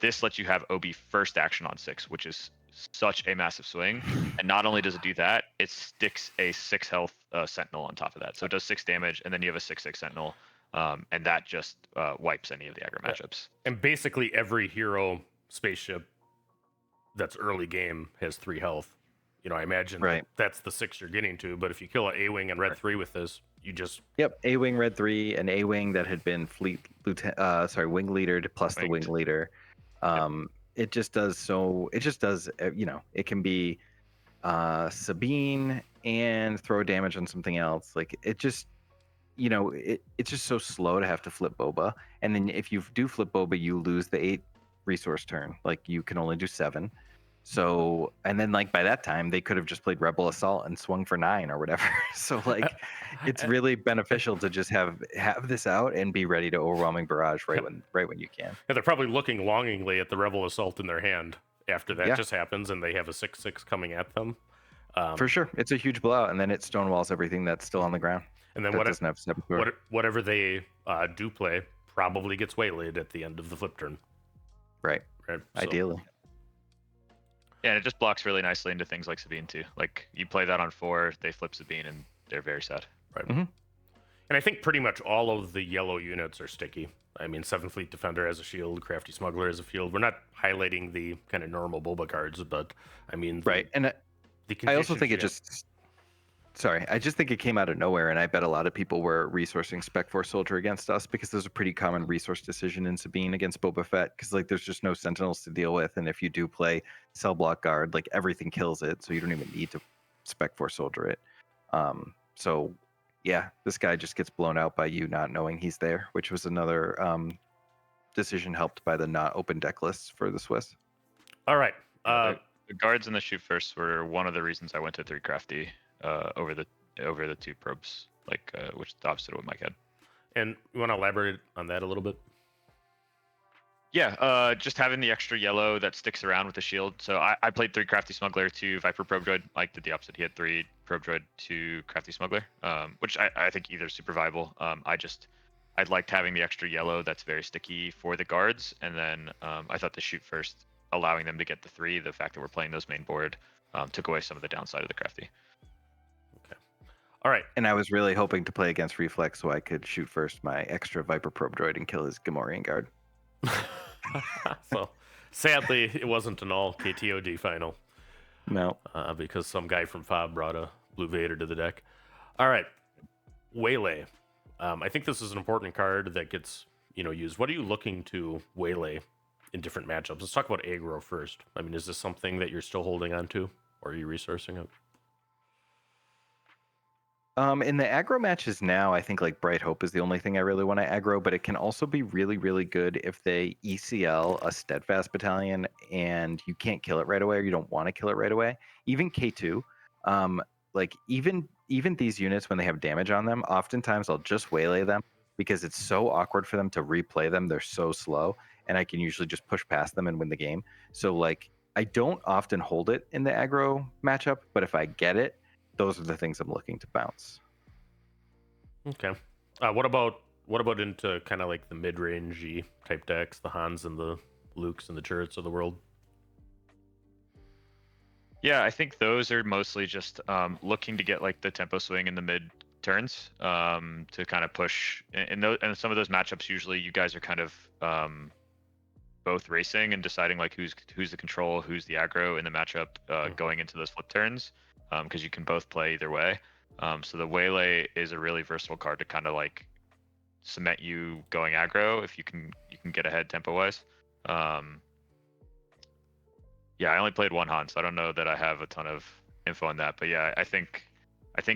This lets you have OB first action on 6, which is such a massive swing. And not only does it do that, it sticks a 6 health sentinel on top of that. So it does 6 damage, and then you have a 6/6 sentinel. And that just wipes any of the aggro matchups. And basically every hero spaceship that's early game has 3 health. You know, I imagine Right. that's the 6 you're getting to. But if you kill an A-wing and red 3 with this, you just Yep, A-wing red 3, an A-wing that had been wing leader plus the Winged. wing leader. It just does so. It just does. It can be Sabine and throw damage on something else. Like it just, it's just so slow to have to flip Boba. And then if you do flip Boba, you lose the 8 resource turn. Like you can only do 7. So, and then like by that time they could have just played Rebel Assault and swung for 9 or whatever. So like it's really beneficial to just have this out and be ready to overwhelming barrage right when you can. they're probably looking longingly at the Rebel Assault in their hand after that just happens, and they have a 6/6 coming at them. For sure, it's a huge blowout, and then it stonewalls everything that's still on the ground. And then doesn't have Saboteur. whatever they do play probably gets waylaid at the end of the flip turn. Right. So, Ideally. Yeah, and it just blocks really nicely into things like Sabine too. Like you play that on 4, they flip Sabine, and they're very sad. Right. Mm-hmm. And I think pretty much all of the yellow units are sticky. I mean, 7th Fleet Defender has a shield, Crafty Smuggler has a field. We're not highlighting the kind of normal Boba cards, but I mean, right. And I also think I just think it came out of nowhere, and I bet a lot of people were resourcing Spec Force Soldier against us because there's a pretty common resource decision in Sabine against Boba Fett because like there's just no Sentinels to deal with, and if you do play Cell Block Guard, like everything kills it, so you don't even need to Spec Force Soldier it. So yeah, this guy just gets blown out by you not knowing he's there, which was another decision helped by the not open deck lists for the Swiss. All right. The guards and the shoot first were one of the reasons I went to 3 crafty over the 2 probes, which is the opposite of what Mike had. And you want to elaborate on that a little bit? Yeah, just having the extra yellow that sticks around with the shield. So I played 3 Crafty Smuggler, 2 Viper Probe Droid. Mike did the opposite. He had 3 Probe Droid, 2 Crafty Smuggler, which I think either is super viable. I liked having the extra yellow that's very sticky for the guards, and then I thought the shoot first, allowing them to get the 3, the fact that we're playing those main board, took away some of the downside of the Crafty. Okay. All right. And I was really hoping to play against Reflex so I could shoot first my extra Viper Probe Droid and kill his Gamorrean Guard. So, sadly, it wasn't an all K.T.O.D final. No. Because some guy from FOB brought a Blue Vader to the deck. All right. Waylay. I think this is an important card that gets used. What are you looking to waylay in different matchups? Let's talk about aggro first. I mean, is this something that you're still holding on to, or are you resourcing it? In the aggro matches now, I think like Bright Hope is the only thing I really want to aggro, but it can also be really, really good if they ECL a Steadfast Battalion and you can't kill it right away, or you don't want to kill it right away. Even K2, like even these units when they have damage on them, oftentimes I'll just waylay them because it's so awkward for them to replay them. They're so slow, and I can usually just push past them and win the game. So like I don't often hold it in the aggro matchup, but if I get it, those are the things I'm looking to bounce. Okay. What about into kind of like the mid-rangey type decks, the Hans and the Lukes and the Turrets of the world? Yeah, I think those are mostly just looking to get like the tempo swing in the mid turns to kind of push. And some of those matchups, usually you guys are kind of both racing and deciding like who's the control, who's the aggro in the matchup going into those flip turns. Because you can both play either way. So the Waylay is a really versatile card to kind of like cement you going aggro if you can get ahead tempo wise. Yeah, I only played 1 Han, so I don't know that I have a ton of info on that. But yeah, I think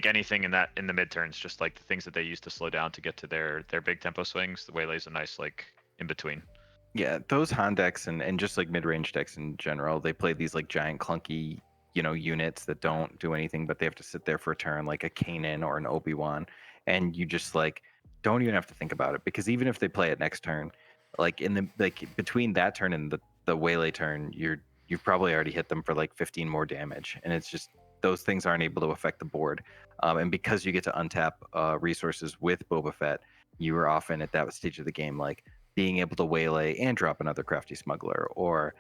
anything in the mid turns, just like the things that they use to slow down to get to their big tempo swings, the Waylay's a nice like in between. Yeah, those Han decks and just like mid-range decks in general, they play these like giant clunky units that don't do anything, but they have to sit there for a turn, like a Kanan or an Obi-Wan, and you just like don't even have to think about it, because even if they play it next turn, like in the between that turn and the Waylay turn, you've probably already hit them for like 15 more damage, and it's just those things aren't able to affect the board. And because you get to untap resources with Boba Fett, you are often at that stage of the game like being able to waylay and drop another Crafty Smuggler, or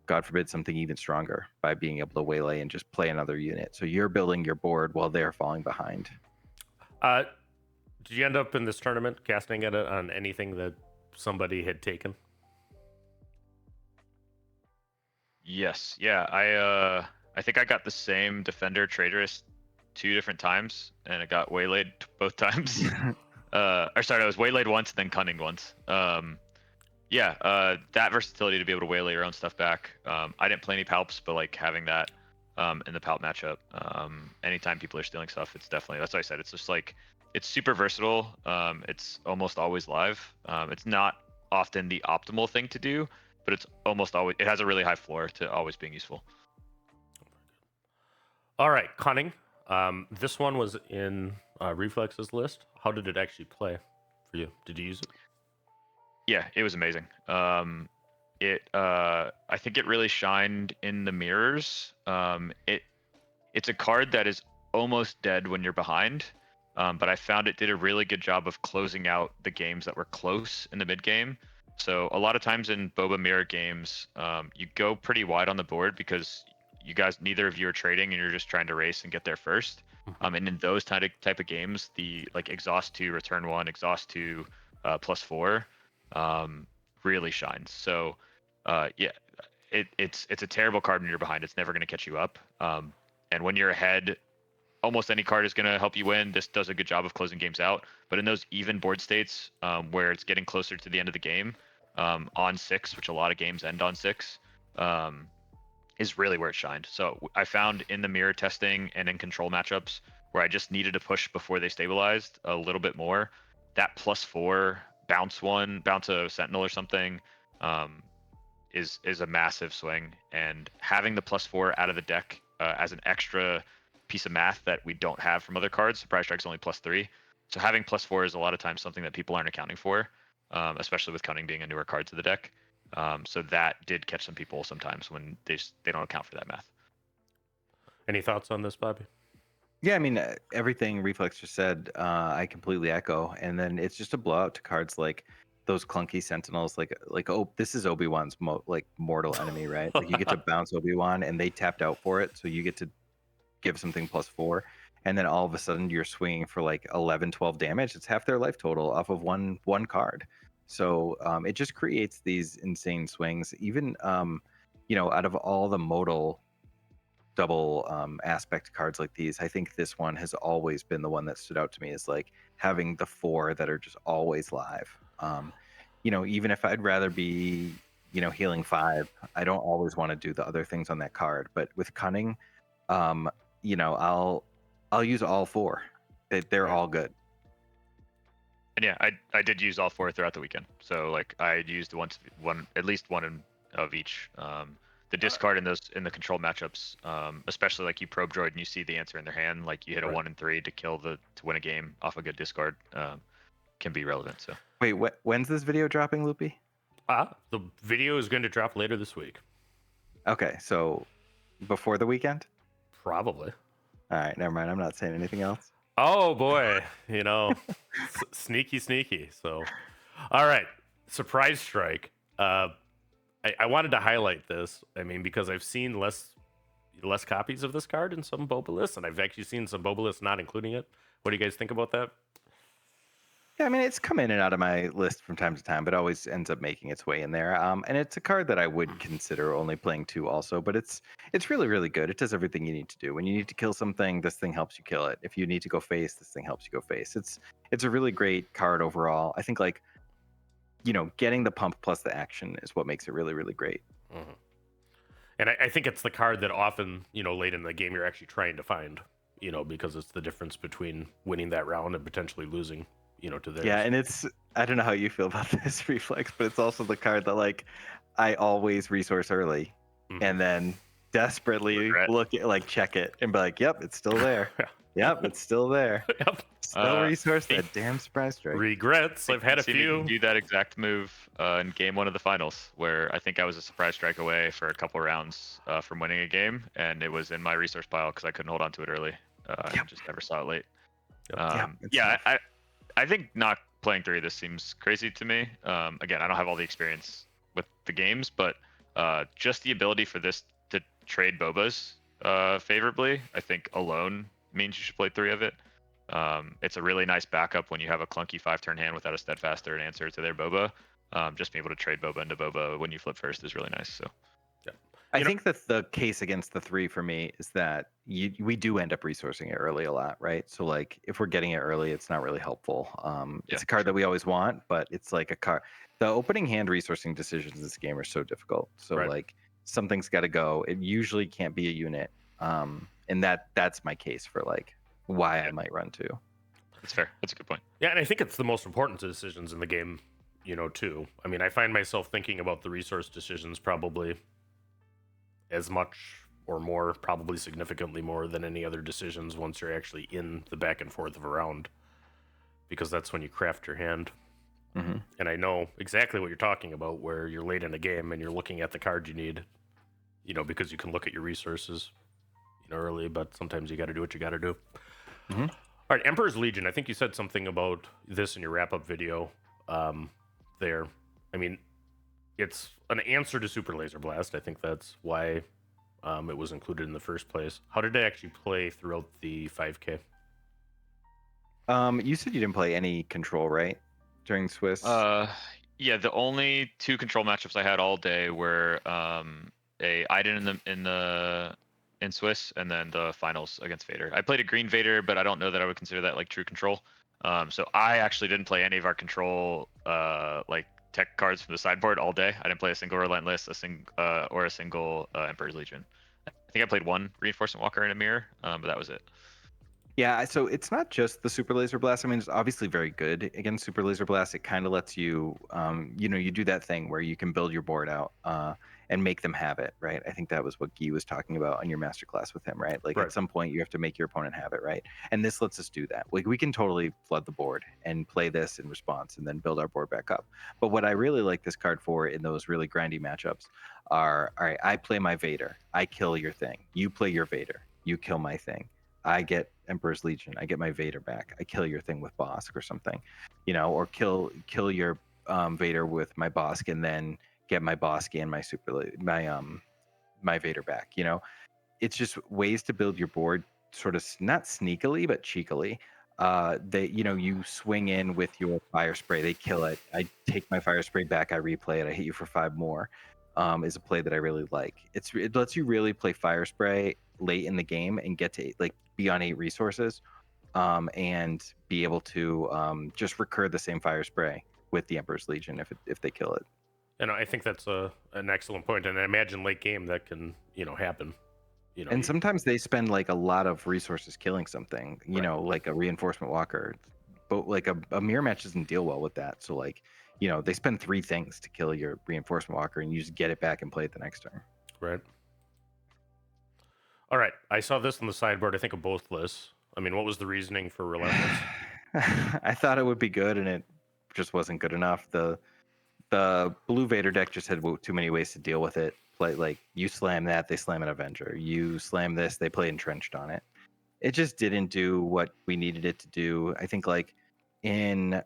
God forbid, something even stronger by being able to waylay and just play another unit. So you're building your board while they're falling behind. Did you end up in this tournament casting it on anything that somebody had taken? Yes. Yeah. I think I got the same defender traitorous 2 different times, and it got waylaid both times. Or sorry, I was waylaid once, then cunning once. Yeah. That versatility to be able to waylay your own stuff back. I didn't play any palps, but like having that in the palp matchup, anytime people are stealing stuff, it's definitely, that's what I said. It's just like it's super versatile. It's almost always live. It's not often the optimal thing to do, but it's almost always, it has a really high floor to always being useful. All right, Cunning. This one was in Reflex's list. How did it actually play for you? Did you use it? Yeah, it was amazing. I think it really shined in the mirrors. It's a card that is almost dead when you're behind, but I found it did a really good job of closing out the games that were close in the mid game. So a lot of times in Boba Mirror games, you go pretty wide on the board because you guys, neither of you are trading and you're just trying to race and get there first. And in those type of games, the like exhaust 2, return 1, exhaust 2, +4 really shines. So yeah, it's a terrible card when you're behind. It's never going to catch you up. And when you're ahead, almost any card is going to help you win. This does a good job of closing games out. But in those even board states where it's getting closer to the end of the game, on 6, which a lot of games end on 6, is really where it shined. So I found in the mirror testing and in control matchups where I just needed to push before they stabilized a little bit more, that +4 bounce a sentinel or something is a massive swing. And having the +4 out of the deck as an extra piece of math that we don't have from other cards. Surprise Strike's only +3. So having +4 is a lot of times something that people aren't accounting for, especially with Cunning being a newer card to the deck. So that did catch some people sometimes when they don't account for that math. Any thoughts on this, Bobby? Yeah, I mean, everything Reflex just said, I completely echo. And then it's just a blowout to cards like those clunky Sentinels, like oh, this is Obi-Wan's like mortal enemy, right? Like you get to bounce Obi-Wan, and they tapped out for it, so you get to give something +4, and then all of a sudden you're swinging for like 11, 12 damage. It's half their life total off of one card. So it just creates these insane swings. Even out of all the modal double aspect cards like these, I think this one has always been the one that stood out to me as like having the 4 that are just always live. Even if I'd rather be healing 5, I don't always want to do the other things on that card. But with Cunning, I'll use all 4. They're all good. And yeah, I did use all 4 throughout the weekend. So like I used at least one of each. The discard in the control matchups, especially like you probe droid and you see the answer in their hand, like you hit a 1 and 3 to win a game off a good discard, can be relevant. So wait, when's this video dropping, Loopy? The video is going to drop later this week. Okay, so before the weekend? Probably. All right, never mind. I'm not saying anything else. Oh boy, sneaky. So, all right, Surprise Strike. I wanted to highlight this. I mean, because I've seen less copies of this card in some Boba lists, and I've actually seen some Boba lists not including it. What do you guys think about that? Yeah, I mean, it's come in and out of my list from time to time, but always ends up making its way in there. And it's a card that I would consider only playing 2 also, but it's really, really good. It does everything you need to do. When you need to kill something, this thing helps you kill it. If you need to go face, this thing helps you go face. It's a really great card overall. I think getting the pump plus the action is what makes it really, really great. Mm-hmm. And I think it's the card that often, late in the game you're actually trying to find, because it's the difference between winning that round and potentially losing, to theirs. Yeah, and I don't know how you feel about this, Reflex, but it's also the card that like I always resource early, and then desperately check it and be like, yep, it's still there. Yep, it's still there. Yep. Still resource that damn Surprise Strike. Regrets. I've had a few. Do that exact move in game 1 of the finals, where I think I was a Surprise Strike away for a couple rounds from winning a game, and it was in my resource pile because I couldn't hold on to it early. I just never saw it late. I think not playing 3 of this seems crazy to me. Again, I don't have all the experience with the games, but just the ability for this to trade Bobas favorably, I think alone means you should play 3 of it. It's a really nice backup when you have a clunky 5-turn hand without a Steadfast or an answer to their Boba. Just being able to trade Boba into Boba when you flip first is really nice. So, yeah. I think that the case against the 3 for me is that we do end up resourcing it early a lot, right? So like if we're getting it early, it's not really helpful. It's a card that we always want, but it's like a card. The opening hand resourcing decisions in this game are so difficult. So like something's got to go. It usually can't be a unit, and that's my case for like why I might run 2. That's fair. That's a good point. Yeah, and I think it's the most important decisions in the game, too. I mean, I find myself thinking about the resource decisions probably as much or more, probably significantly more than any other decisions once you're actually in the back and forth of a round, because that's when you craft your hand. Mm-hmm. And I know exactly what you're talking about, where you're late in a game and you're looking at the card you need, because you can look at your resources, early, but sometimes you got to do what you got to do. Mm-hmm. All right, Emperor's Legion. I think you said something about this in your wrap-up video there. I mean, it's an answer to Super Laser Blast. I think that's why it was included in the first place. How did it actually play throughout the 5K? You said you didn't play any control, right? During Swiss? Yeah, the only 2 control matchups I had all day were a Iden in Swiss, and then the finals against Vader. I played a green Vader, but I don't know that I would consider that like true control. So I actually didn't play any of our control like tech cards from the sideboard all day. I didn't play a single Relentless, a single Emperor's Legion. I think I played 1 Reinforcement Walker and a Mirror, but that was it. Yeah, so it's not just the Super Laser Blast. I mean, it's obviously very good against Super Laser Blast. It kind of lets you, you do that thing where you can build your board out and make them have it, right? I think that was what Guy was talking about on your masterclass with him, right? Like at some point you have to make your opponent have it, right? And this lets us do that. Like we can totally flood the board and play this in response and then build our board back up. But what I really like this card for in those really grindy matchups are, all right, I play my Vader, I kill your thing. You play your Vader, you kill my thing. I get Emperor's Legion. I get my Vader back. I kill your thing with Bosk or something, or kill your Vader with my Bosk and then get my Bosk and my Vader back. It's just ways to build your board, sort of not sneakily but cheekily. You swing in with your Firespray. They kill it. I take my Firespray back. I replay it. I hit you for 5 more. Is a play that I really like. It lets you really play Firespray late in the game and get to like be on 8 resources, and be able to just recur the same Firespray with the Emperor's Legion if they kill it. And I think that's an excellent point. And I imagine late game that can happen. And sometimes they spend like a lot of resources killing something. Like a Reinforcement Walker, but like a mirror match doesn't deal well with that. So like. They spend 3 things to kill your Reinforcement Walker, and you just get it back and play it the next turn. Right. All right. I saw this on the sideboard, I think, of both lists. I mean, what was the reasoning for Relentless? I thought it would be good, and it just wasn't good enough. The blue Vader deck just had too many ways to deal with it. Like, you slam that, they slam an Avenger. You slam this, they play Entrenched on it. It just didn't do what we needed it to do. I think, like, in,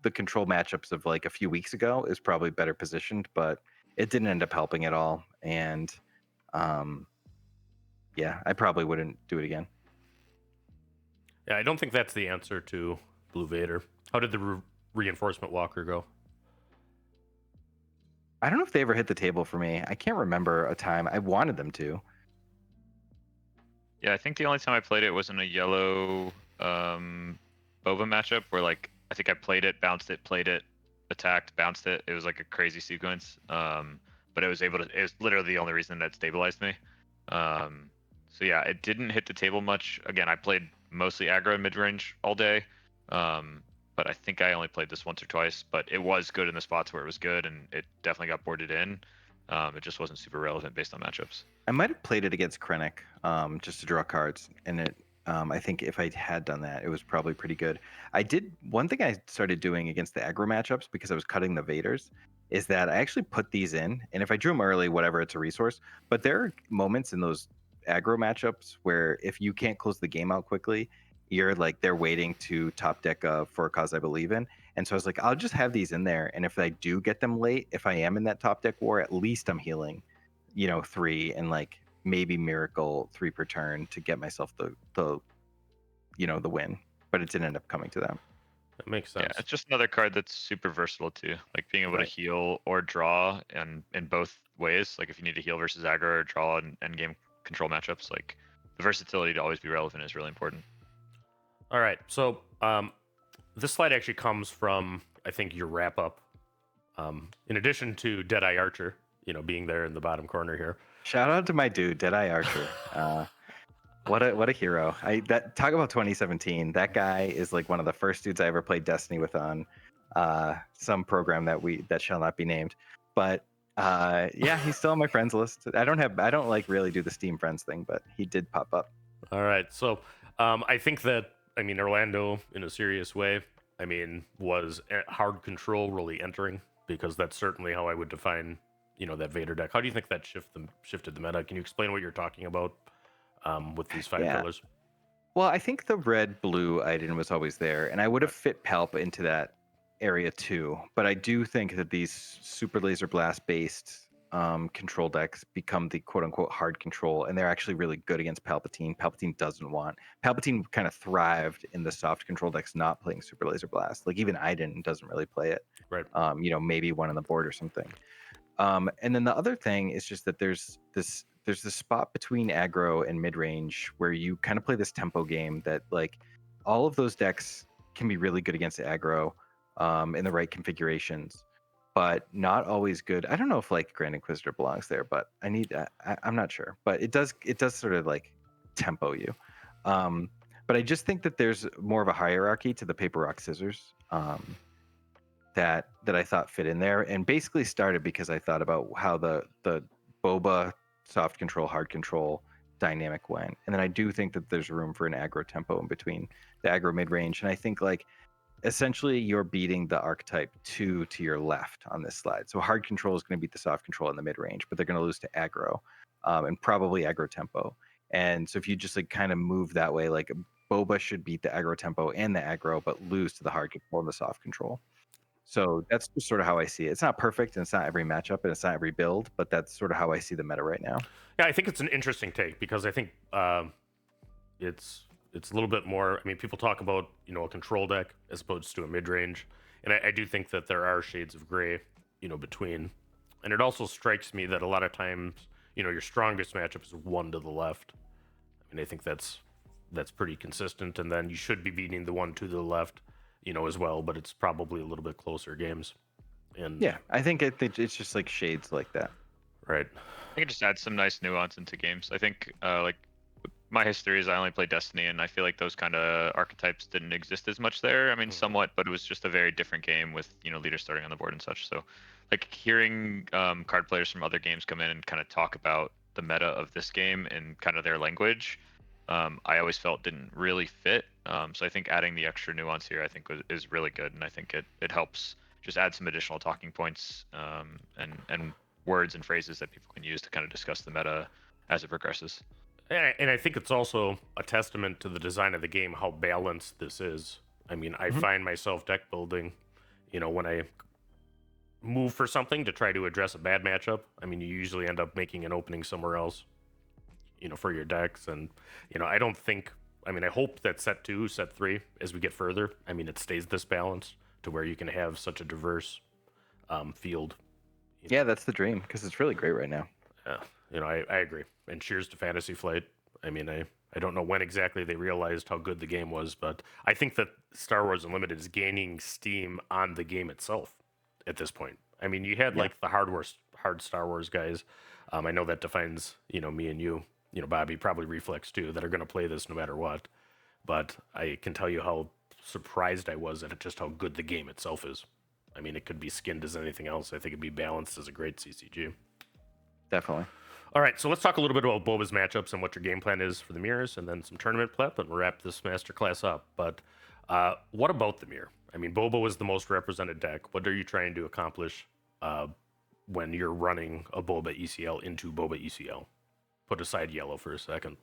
the control matchups of like a few weeks ago is probably better positioned, but it didn't end up helping at all. And I probably wouldn't do it again. Yeah, I don't think that's the answer to Blue Vader. How did the Reinforcement Walker go? I don't know if they ever hit the table for me. I can't remember a time. I wanted them to. Yeah, I think the only time I played it was in a yellow Boba matchup where like I think I played it, bounced it, played it, attacked, bounced it. It was like a crazy sequence. But it was literally the only reason that stabilized me. So yeah, it didn't hit the table much. Again, I played mostly aggro and mid-range all day. But I think I only played this once or twice, but it was good in the spots where it was good, and it definitely got boarded in. It just wasn't super relevant based on matchups. I might have played it against Krennic, just to draw cards, and I think if I had done that, it was probably pretty good. One thing I started doing against the aggro matchups, because I was cutting the Vaders, is that I actually put these in, and if I drew them early, whatever, it's a resource. But there are moments in those aggro matchups where if you can't close the game out quickly, you're like, they're waiting to top deck For a Cause I Believe In. And so I was like, I'll just have these in there, and if I do get them late, if I am in that top deck war, at least I'm healing 3 and like maybe miracle 3 per turn to get myself the win. But it didn't end up coming to that. That makes Yeah, sense. it's just another card that's super versatile too. Like being able Right. to heal or draw, and in both ways. Like if you need to heal versus aggro or draw in end game control matchups, like the versatility to always be relevant is really important. All right, so this slide actually comes from, I think, your wrap up. In addition to Deadeye Archer, being there in the bottom corner here. Shout out to my dude, Deadeye Archer. What a hero! Talk about 2017. That guy is like one of the first dudes I ever played Destiny with on some program that shall not be named. But yeah, he's still on my friends list. I don't like really do the Steam friends thing, but he did pop up. All right, so I think that Orlando, in a serious way, was hard control really entering, because that's certainly how I would define that Vader deck. How do you think that shifted the meta? Can you explain what you're talking about with these 5 Yeah. pillars? Well, I think the red-blue Iden was always there, and I would have fit Palp into that area too. But I do think that these super laser blast based control decks become the quote-unquote hard control, and they're actually really good against Palpatine. Palpatine kind of thrived in the soft control decks, not playing super laser blast. Like even Iden doesn't really play it. Right. Maybe one on the board or something. And then the other thing is just that there's this spot between aggro and mid range where you kind of play this tempo game that, like, all of those decks can be really good against aggro in the right configurations, but not always good. I don't know if like Grand Inquisitor belongs there, but I'm not sure. But it does sort of like tempo you. But I just think that there's more of a hierarchy to the paper rock scissors. That I thought fit in there, and basically started because I thought about how the Boba soft control, hard control dynamic went, and then I do think that there's room for an aggro tempo in between the aggro mid range, and I think like essentially you're beating the archetype 2 to your left on this slide. So hard control is going to beat the soft control in the mid range, but they're going to lose to aggro, and probably aggro tempo. And so if you just like kind of move that way, like Boba should beat the aggro tempo and the aggro, but lose to the hard control and the soft control. So that's just sort of how I see it. It's not perfect, and it's not every matchup, and it's not every build, but that's sort of how I see the meta right now. Yeah, I think it's an interesting take, because I think it's a little bit more. People talk about a control deck as opposed to a mid range, and I do think that there are shades of gray between. And it also strikes me that a lot of times your strongest matchup is 1 to the left. I think that's pretty consistent, and then you should be beating the 1 to the left as well, but it's probably a little bit closer games. And yeah, I think it's just like shades like that. Right. I think it just adds some nice nuance into games. I think like my history is I only play Destiny, and I feel like those kind of archetypes didn't exist as much there. Somewhat, but it was just a very different game with leaders starting on the board and such. So like hearing card players from other games come in and kind of talk about the meta of this game and kind of their language, I always felt didn't really fit. So I think adding the extra nuance here, I think is really good, and I think it helps just add some additional talking points and words and phrases that people can use to kind of discuss the meta as it progresses. And I think it's also a testament to the design of the game how balanced this is. I find myself deck building, when I move for something to try to address a bad matchup. You usually end up making an opening somewhere else, for your decks. And, I don't think, I hope that set 2, set 3, as we get further, it stays this balanced to where you can have such a diverse field. Yeah, that's the dream, because it's really great right now. Yeah, I agree. And cheers to Fantasy Flight. I don't know when exactly they realized how good the game was, but I think that Star Wars Unlimited is gaining steam on the game itself at this point. You had like the hard Star Wars guys. I know that defines, me and you, Bobby, probably Reflex too, that are going to play this no matter what. But I can tell you how surprised I was at just how good the game itself is. It could be skinned as anything else. I think it'd be balanced as a great CCG. Definitely. All right, so let's talk a little bit about Boba's matchups and what your game plan is for the mirrors, and then some tournament prep, and we'll wrap this masterclass up. But what about the mirror? Boba was the most represented deck. What are you trying to accomplish when you're running a Boba ECL into Boba ECL? Put aside yellow for a second.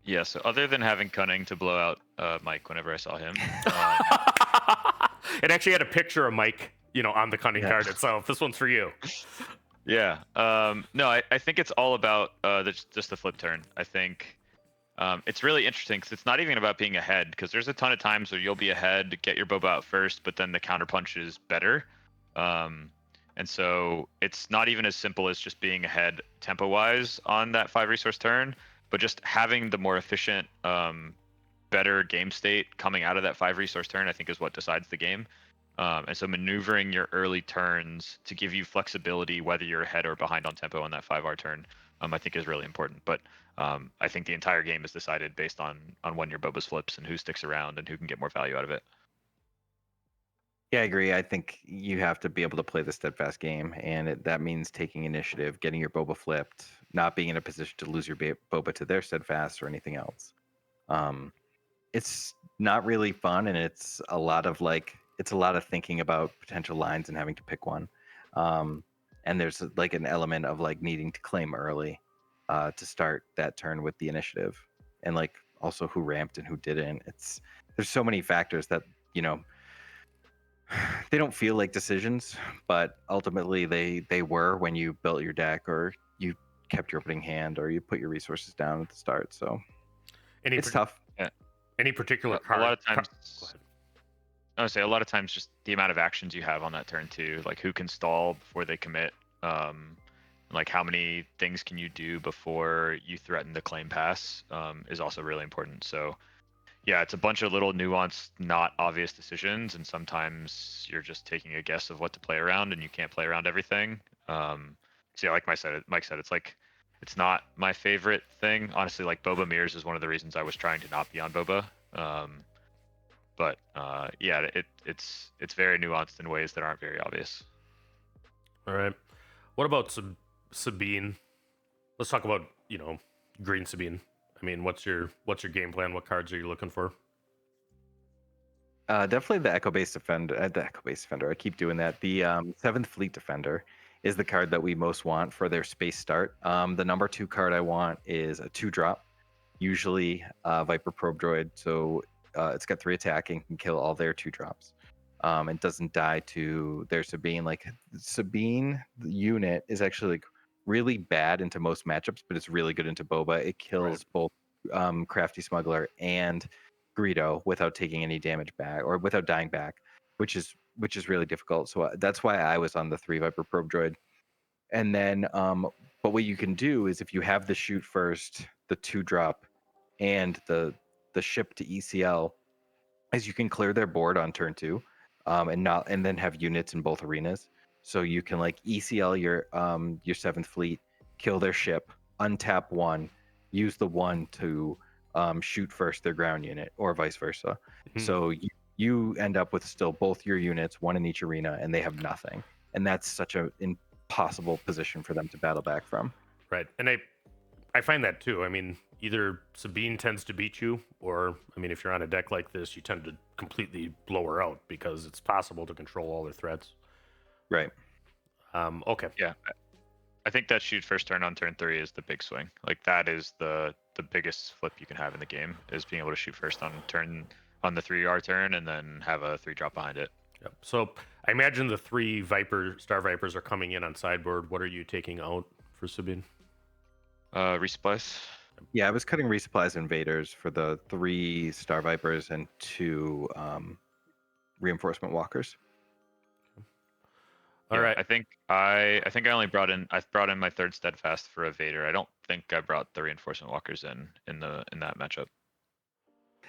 Yeah, so other than having Cunning to blow out Mike whenever I saw him. It actually had a picture of Mike, on the Cunning card itself. This one's for you. Yeah. No, I think it's all about just the flip turn. I think It's really interesting because it's not even about being ahead, because there's a ton of times where you'll be ahead, get your Boba out first, but then the counterpunch is better. And so it's not even as simple as just being ahead tempo-wise on that 5 resource turn, but just having the more efficient, better game state coming out of that 5 resource turn, I think, is what decides the game. And so maneuvering your early turns to give you flexibility, whether you're ahead or behind on tempo on that 5R turn, I think is really important. But I think the entire game is decided based on when your Boba's flips and who sticks around and who can get more value out of it. Yeah, I agree. I think you have to be able to play the steadfast game, and that means taking initiative, getting your Boba flipped, not being in a position to lose your Boba to their steadfast or anything else. It's not really fun, and it's a lot of thinking about potential lines and having to pick one. And there's like an element of like needing to claim early to start that turn with the initiative, and like also who ramped and who didn't. There's so many factors that they don't feel like decisions, but ultimately they were when you built your deck, or you kept your opening hand, or you put your resources down at the start. So it's tough. Yeah. Any particular card? A lot of times, I would say a lot of times just the amount of actions you have on that turn too, like who can stall before they commit, like how many things can you do before you threaten the claim pass, is also really important. So yeah, it's a bunch of little nuanced, not obvious decisions, and sometimes you're just taking a guess of what to play around, and you can't play around everything. So yeah, like Mike said, it's like, it's not my favorite thing. Honestly, like Boba Mirrors is one of the reasons I was trying to not be on Boba. But yeah, it's very nuanced in ways that aren't very obvious. All right. What about Sabine? Let's talk about, Green Sabine. I mean, what's your game plan? What cards are you looking for? Definitely the Echo-based defender. The Echo-based defender. I keep doing that. The 7th Fleet Defender is the card that we most want for their space start. The number 2 card I want is a 2-drop, usually Viper Probe Droid. So it's got 3 attacking, can kill all their 2-drops. It doesn't die to their Sabine. Like Sabine, the unit is actually like really bad into most matchups, but it's really good into Boba. It kills both Crafty Smuggler and Greedo without taking any damage back, or without dying back, which is really difficult. So that's why I was on the 3 Viper Probe Droid. And then, but what you can do is if you have the shoot first, the 2-drop, and the ship to ECL, is you can clear their board on turn 2, and then have units in both arenas. So you can like ECL your 7th Fleet, kill their ship, untap 1, use the 1 to shoot first their ground unit, or vice versa. Mm-hmm. So you end up with still both your units, 1 in each arena, and they have nothing. And that's such an impossible position for them to battle back from. Right. And I find that too. I mean, either Sabine tends to beat you, or, I mean, if you're on a deck like this, you tend to completely blow her out because it's possible to control all their threats. Right. Okay. Yeah. I think that shoot first turn on turn 3 is the big swing. Like that is the biggest flip you can have in the game, is being able to shoot first on the 3R turn and then have a 3-drop behind it. Yep. So I imagine the 3 Star Vipers are coming in on sideboard. What are you taking out for Sabine? Resupplies. Yeah, I was cutting resupplies and Vaders for the 3 Star Vipers and 2 reinforcement walkers. All right. I think I only brought in my 3rd steadfast for a Vader. I don't think I brought the reinforcement walkers in that matchup.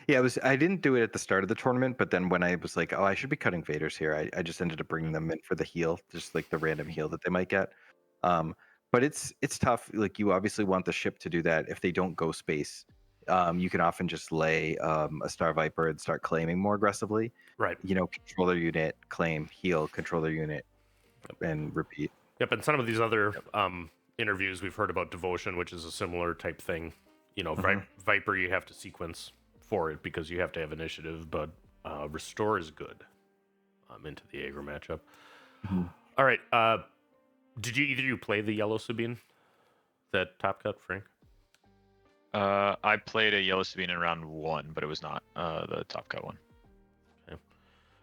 Yeah, I didn't do it at the start of the tournament, but then when I was like, oh, I should be cutting Vaders here, I just ended up bringing them in for the heal, just like the random heal that they might get. But it's tough. Like you obviously want the ship to do that. If they don't go space, you can often just lay a Star Viper and start claiming more aggressively. Right. Control their unit, claim, heal, control their unit, and repeat. Yep. And some of these other interviews we've heard about Devotion, which is a similar type thing. Mm-hmm. Viper, you have to sequence for it because you have to have initiative, but Restore is good into the Aegir matchup. Mm-hmm. All right. Did either you play the yellow Sabine? That top cut, Frank? I played a yellow Sabine in round 1, but it was not the top cut one. Okay.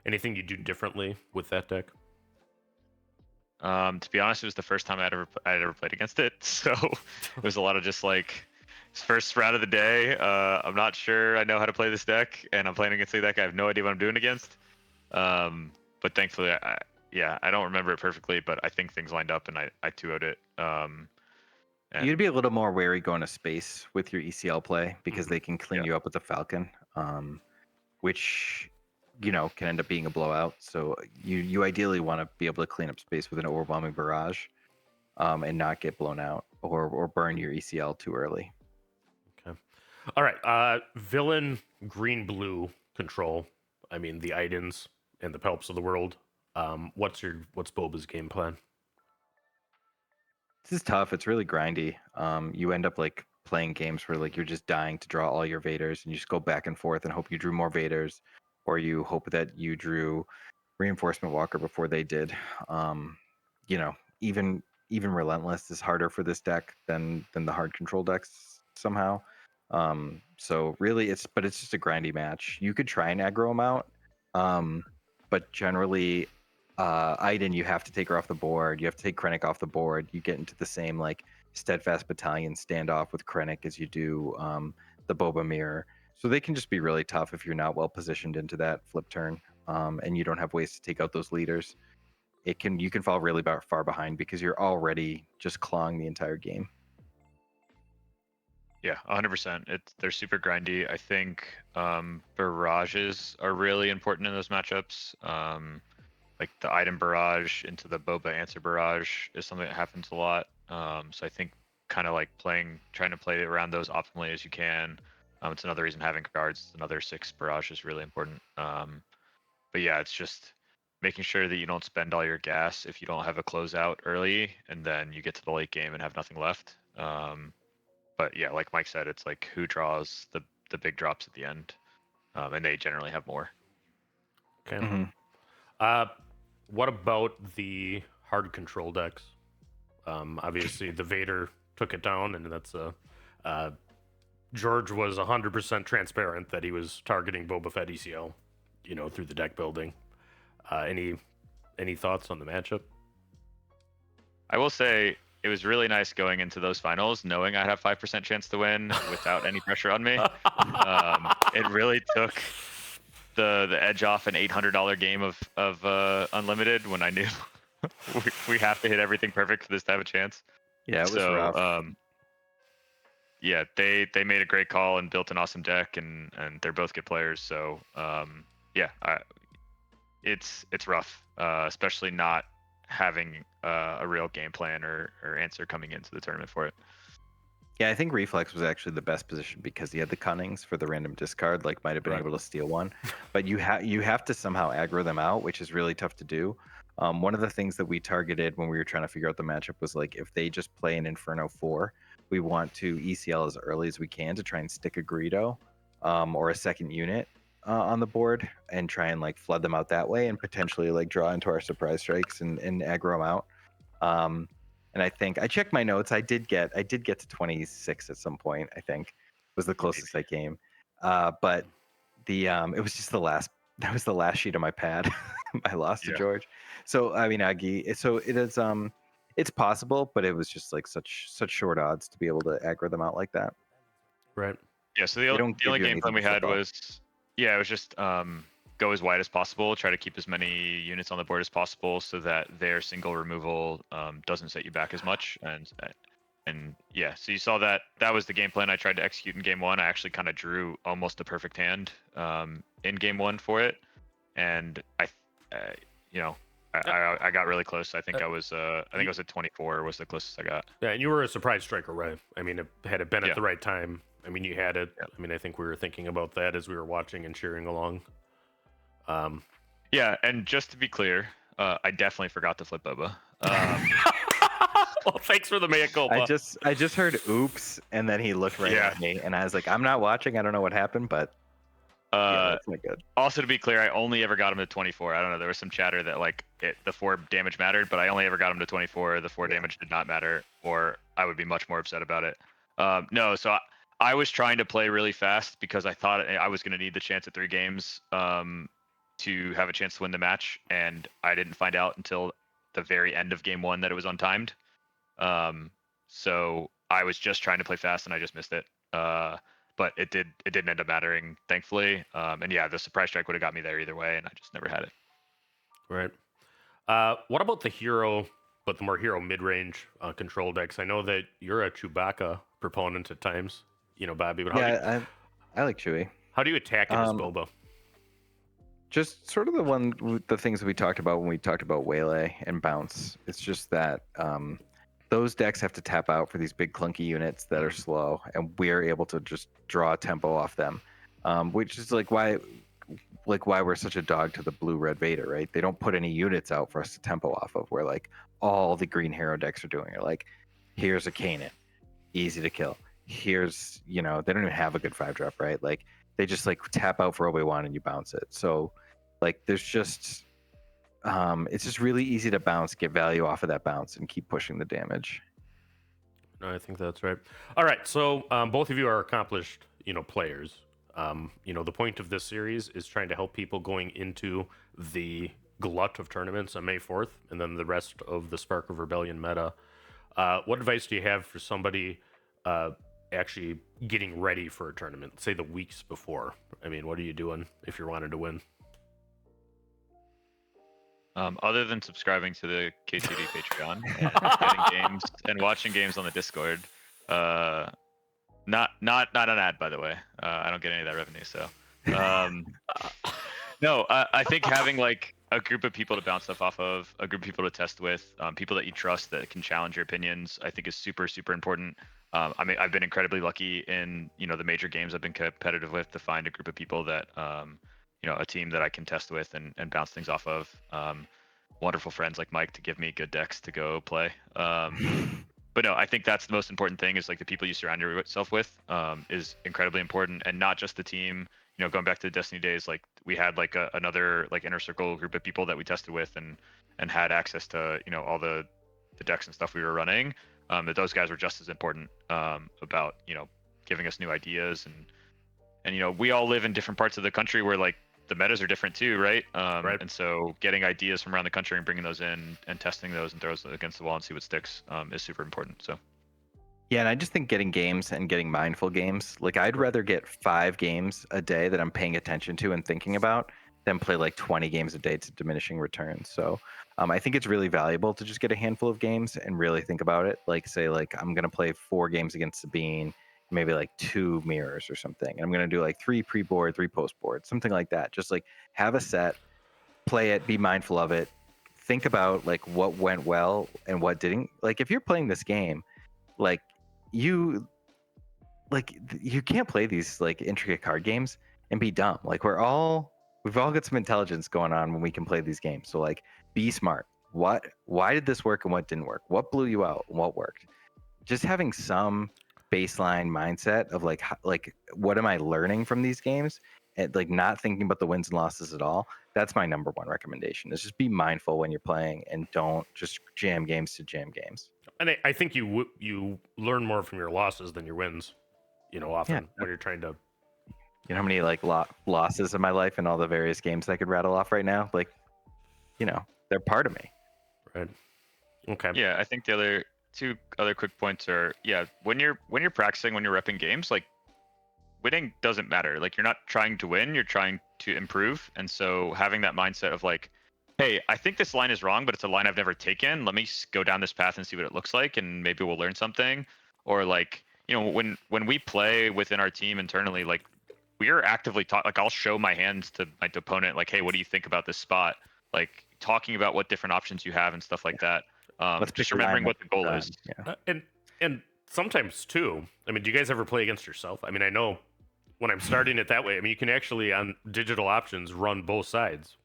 Anything you do differently with that deck? To be honest, it was the first time I'd ever played against it, so it was a lot of just like First round of the day. I'm not sure I know how to play this deck, and I'm playing against a deck I have no idea what I'm doing against. But thankfully, I don't remember it perfectly, but I think things lined up, and I 2-0'd it. You'd be a little more wary going to space with your ECL play because they can clean Yeah. you up with the Falcon, which can end up being a blowout. So you ideally want to be able to clean up space with an overwhelming barrage, and not get blown out or burn your ECL too early. Okay. All right. Villain green blue control. I mean the Idens and the Palps of the world. What's Boba's game plan? This is tough. It's really grindy. You end up like playing games where like you're just dying to draw all your Vaders, and you just go back and forth and hope you drew more Vaders, or you hope that you drew Reinforcement Walker before they did. Even Relentless is harder for this deck than the hard control decks somehow. So really, it's just a grindy match. You could try and aggro them out, but generally, Iden, you have to take her off the board. You have to take Krennic off the board. You get into the same like steadfast battalion standoff with Krennic as you do the Boba Mirror. So they can just be really tough if you're not well positioned into that flip turn, and you don't have ways to take out those leaders. You can fall really far behind because you're already just clawing the entire game. Yeah, 100%. They're super grindy. I think barrages are really important in those matchups. Like the Iden barrage into the Boba answer barrage is something that happens a lot. So I think kind of like trying to play around those optimally as you can. It's another reason having guards, another 6 barrage is really important. But yeah, it's just making sure that you don't spend all your gas if you don't have a closeout early, and then you get to the late game and have nothing left. But yeah, like Mike said, it's like who draws the big drops at the end, and they generally have more. Okay. Mm-hmm. What about the hard control decks? Obviously, the Vader took it down, and that's George was 100% transparent that he was targeting Boba Fett ECL, through the deck building. Any thoughts on the matchup? I will say it was really nice going into those finals, knowing I'd have 5% chance to win without any pressure on me. It really took the edge off an $800 game of unlimited when I knew we have to hit everything perfect for this to have a chance. Yeah, it was rough. Yeah, they made a great call and built an awesome deck, and they're both good players. So it's rough, especially not having a real game plan or answer coming into the tournament for it. Yeah, I think Reflex was actually the best position because he had the Cunnings for the random discard, like might have been able to steal one. But you have to somehow aggro them out, which is really tough to do. One of the things that we targeted when we were trying to figure out the matchup was like if they just play an Inferno 4, we want to ECL as early as we can to try and stick a Greedo or a second unit on the board and try and like flood them out that way and potentially like draw into our surprise strikes and aggro them out. And I think I checked my notes. I did get to 26 at some point. I think was the closest I came. But it was just that was the last sheet of my pad. I lost to George. So I mean, Aggie. So it is it's possible, but it was just like such short odds to be able to aggro them out like that. Right. Yeah. So the only game plan we had was it was just go as wide as possible, try to keep as many units on the board as possible so that their single removal doesn't set you back as much. And yeah, so you saw that was the game plan I tried to execute in game 1. I actually kind of drew almost a perfect hand in game 1 for it, and I got really close. I think I was at 24 was the closest I got. Yeah, and you were a surprise striker, right? I mean, had it been at the right time, I mean, you had it. Yeah. I mean, I think we were thinking about that as we were watching and cheering along. Yeah, and just to be clear, I definitely forgot to flip Boba. Well, thanks for the mea culpa. I just heard oops, and then he looked right at me, and I was like, I'm not watching. I don't know what happened, but that's not good. Also, to be clear, I only ever got him to 24. I don't know. There was some chatter that like the 4 damage mattered, but I only ever got him to 24. The 4 damage did not matter, or I would be much more upset about it. No, so I was trying to play really fast because I thought I was going to need the chance at 3 games to have a chance to win the match, and I didn't find out until the very end of game 1 that it was untimed. So I was just trying to play fast, and I just missed it. But it didn't end up mattering, thankfully. And yeah, the surprise strike would have got me there either way, and I just never had it. Right. What about the hero, but the more hero mid-range control decks? I know that you're a Chewbacca proponent at times, Bobby. But I like Chewie. how do you attack it as Boba? Just sort of the things that we talked about when we talked about Waylay and Bounce. It's just that those decks have to tap out for these big clunky units that are slow, and we're able to just draw tempo off them, which is why we're such a dog to the blue-red Vader, right? They don't put any units out for us to tempo off of, where all the green hero decks are doing it. Here's a Kanan, easy to kill. Here's, they don't even have a good 5-drop, right? They just tap out for Obi-Wan and you bounce it. So there's just it's just really easy to bounce, get value off of that bounce, and keep pushing the damage. No, I think that's right. All right, so both of you are accomplished, players. The point of this series is trying to help people going into the glut of tournaments on May 4th, and then the rest of the Spark of Rebellion meta. What advice do you have for somebody actually getting ready for a tournament, say the weeks before? I mean, what are you doing if you're wanting to win? Other than subscribing to the K.T.O.D Patreon and getting games and watching games on the Discord, not an ad, by the way. I don't get any of that revenue, so no. I think having a group of people to bounce stuff off of, a group of people to test with, people that you trust that can challenge your opinions, I think is super, super important. I mean, I've been incredibly lucky in the major games I've been competitive with to find a group of people that a team that I can test with and bounce things off of. Wonderful friends like Mike to give me good decks to go play. But no, I think that's the most important thing is the people you surround yourself with is incredibly important, and not just the team. Going back to the Destiny days, we had another inner circle group of people that we tested with and had access to all the decks and stuff we were running. That those guys were just as important about giving us new ideas and we all live in different parts of the country where the metas are different too, right? Right. And so getting ideas from around the country and bringing those in and testing those and throw those against the wall and see what sticks is super important. So. Yeah, and I just think getting games and getting mindful games, I'd rather get 5 games a day that I'm paying attention to and thinking about than play 20 games a day to diminishing returns. So I think it's really valuable to just get a handful of games and really think about it. Say I'm going to play 4 games against Sabine, maybe 2 mirrors or something. And I'm going to do 3 pre-board, 3 post-board, something like that. Just have a set, play it, be mindful of it, think about what went well and what didn't. If you're playing this game, you can't play these intricate card games and be dumb. we've all got some intelligence going on when we can play these games. So be smart. Why did this work and what didn't work? What blew you out and what worked? Just having some baseline mindset of what am I learning from these games, and not thinking about the wins and losses at all. That's my number one recommendation, is just be mindful when you're playing and don't just jam games to jam games. And I think you learn more from your losses than your wins, often when you're trying to. How many losses in my life and all the various games I could rattle off right now? They're part of me. Right. Okay. Yeah, I think the other 2 other quick points are, when you're practicing, when you're repping games, winning doesn't matter. You're not trying to win, you're trying to improve. And so having that mindset of hey, I think this line is wrong, but it's a line I've never taken. Let me go down this path and see what it looks like, and maybe we'll learn something. Or when we play within our team internally, we are actively I'll show my hands to my opponent, hey, what do you think about this spot? Talking about what different options you have and stuff like that. Just remembering what the goal is. Yeah. And sometimes too, I mean, do you guys ever play against yourself? I mean, I know when I'm starting it that way, I mean, you can actually on digital options run both sides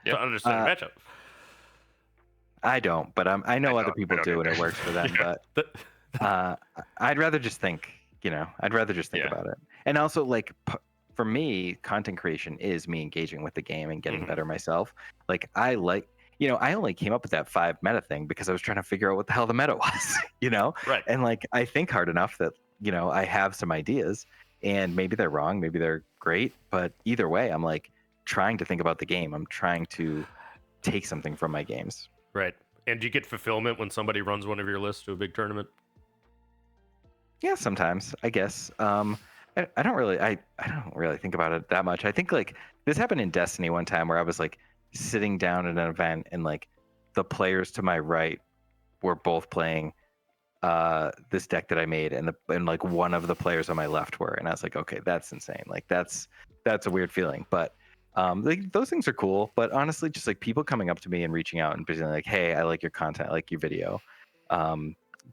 to understand the matchup. I don't, but I know other people do, and it works for them. But I'd rather just think, about it. And also, for me, content creation is me engaging with the game and getting better myself. I only came up with that 5 meta thing because I was trying to figure out what the hell the meta was, Right. And I think hard enough that, I have some ideas, and maybe they're wrong, maybe they're great, but either way, I'm trying to think about the game. I'm trying to take something from my games. Right. And do you get fulfillment when somebody runs one of your lists to a big tournament? Yeah, sometimes I guess. I don't really I don't really think about it that much. I think like this happened in Destiny one time where I was like sitting down at an event and like the players to my right were both playing this deck that I made, and like one of the players on my left were, and I was like, okay, that's insane. Like that's a weird feeling, but like those things are cool. But honestly, just like people coming up to me and reaching out and being like, hey, I like your content, I like your video,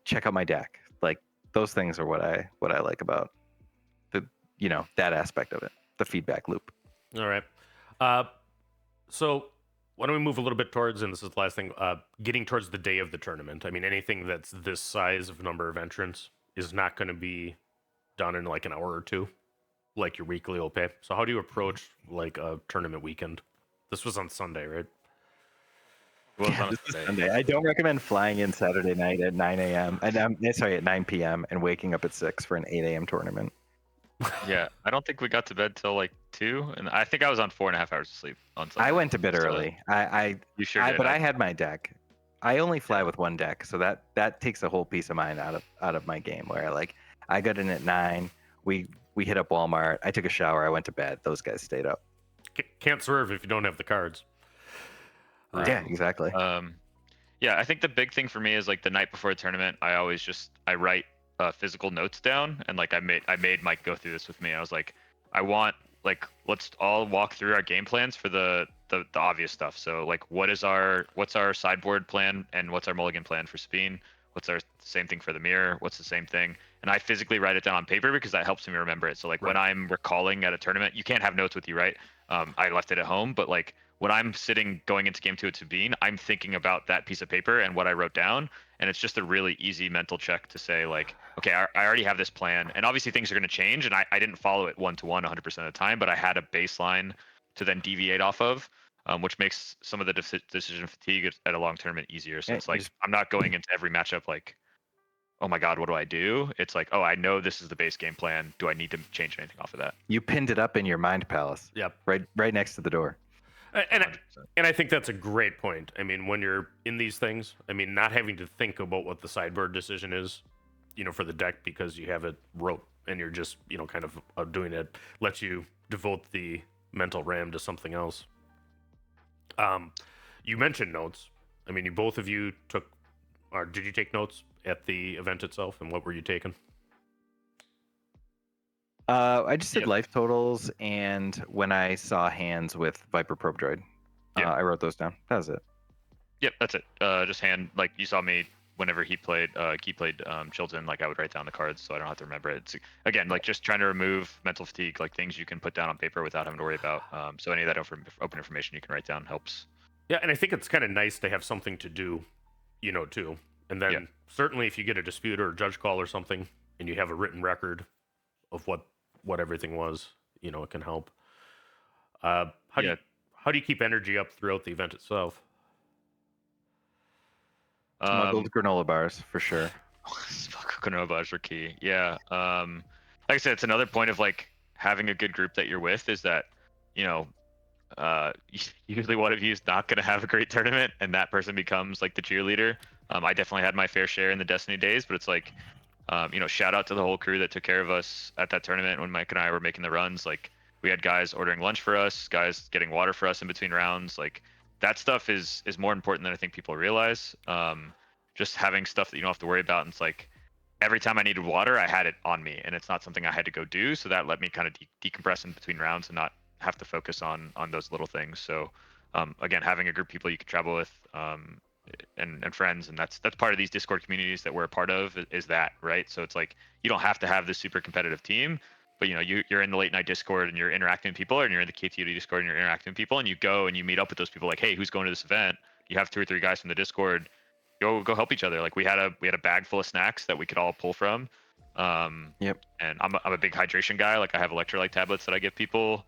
check out my deck. Like those things are what I like about the that aspect of it, the feedback loop. All right. So why don't we move a little bit towards, and this is the last thing, getting towards the day of the tournament. I mean, anything that's this size of number of entrants is not going to be done in like an hour or two, like your weekly will pay. So how do you approach like a tournament weekend? This was on Sunday, right? It was Yeah, on a this is Sunday. Sunday. I don't recommend flying in Saturday night at 9 a.m. and sorry, at 9 p.m. and waking up at 6 for an 8 a.m. tournament. Yeah, I don't think we got to bed till like 2, and I think I was on 4.5 hours of sleep on Sunday. I went to bed So, early. You sure did. But I had my deck. I only fly with one deck, so that takes a whole piece of mind out of my game. Where like I got in at 9, we hit up Walmart. I took a shower. I went to bed. Those guys stayed up. Can't swerve if you don't have the cards. Yeah, exactly. Yeah, I think the big thing for me is like the night before a tournament, I write physical notes down, and like I made Mike go through this with me. I was like, I want like let's all walk through our game plans for the obvious stuff. So like what's our sideboard plan and what's our mulligan plan for Sabine? What's our same thing for the mirror? What's the same thing? And I physically write it down on paper because that helps me remember it. So like when I'm recalling at a tournament, you can't have notes with you, right? I left it at home, but like when I'm sitting going into game 2 at Sabine, I'm thinking about that piece of paper and what I wrote down, and it's just a really easy mental check to say like, okay, I already have this plan, and obviously things are going to change, and I didn't follow it 1-to-1 100% of the time, but I had a baseline to then deviate off of, which makes some of the decision fatigue at a long tournament easier. So it's like I'm not going into every matchup like, oh my god, what do I do? It's like, oh, I know this is the base game plan. Do I need to change anything off of that? You pinned it up in your mind palace. Yep. Right next to the door. And I think that's a great point. I mean, when you're in these things, I mean, not having to think about what the sideboard decision is, for the deck because you have it wrote and you're just, kind of doing it, lets you devote the mental RAM to something else. You mentioned notes. I mean, both of you took, or did you take notes at the event itself, and what were you taking? I just did life totals, and when I saw hands with Viper Probe Droid, I wrote those down. That was it. Yep, that's it. Just hand, like you saw me whenever he played Chilton, like I would write down the cards so I don't have to remember it. It's, again, like just trying to remove mental fatigue, like things you can put down on paper without having to worry about. So any of that open information you can write down helps. Yeah, and I think it's kind of nice to have something to do, too. And then certainly if you get a dispute or a judge call or something, and you have a written record of what everything was, it can help. How do you keep energy up throughout the event itself? Smuggled granola bars for sure. Smuggled granola bars are key. Yeah. Like I said, it's another point of like having a good group that you're with is that, usually one of you is not going to have a great tournament, and that person becomes like the cheerleader. I definitely had my fair share in the Destiny days, but it's like, shout out to the whole crew that took care of us at that tournament when Mike and I were making the runs. Like we had guys ordering lunch for us, guys getting water for us in between rounds. Like that stuff is more important than I think people realize. Just having stuff that you don't have to worry about. And it's like every time I needed water, I had it on me, and it's not something I had to go do. So that let me kind of decompress in between rounds and not have to focus on those little things. So again, having a group of people you can travel with, and friends, and that's part of these Discord communities that we're a part of is that, right? So it's like you don't have to have this super competitive team, but you're in the late night Discord and you're interacting with people, and you're in the K.T.O.D Discord and you're interacting with people, and you go and you meet up with those people like, hey, who's going to this event? You have 2 or 3 guys from the Discord, go help each other. Like we had a bag full of snacks that we could all pull from. And I'm a big hydration guy. Like I have electrolyte tablets that I give people.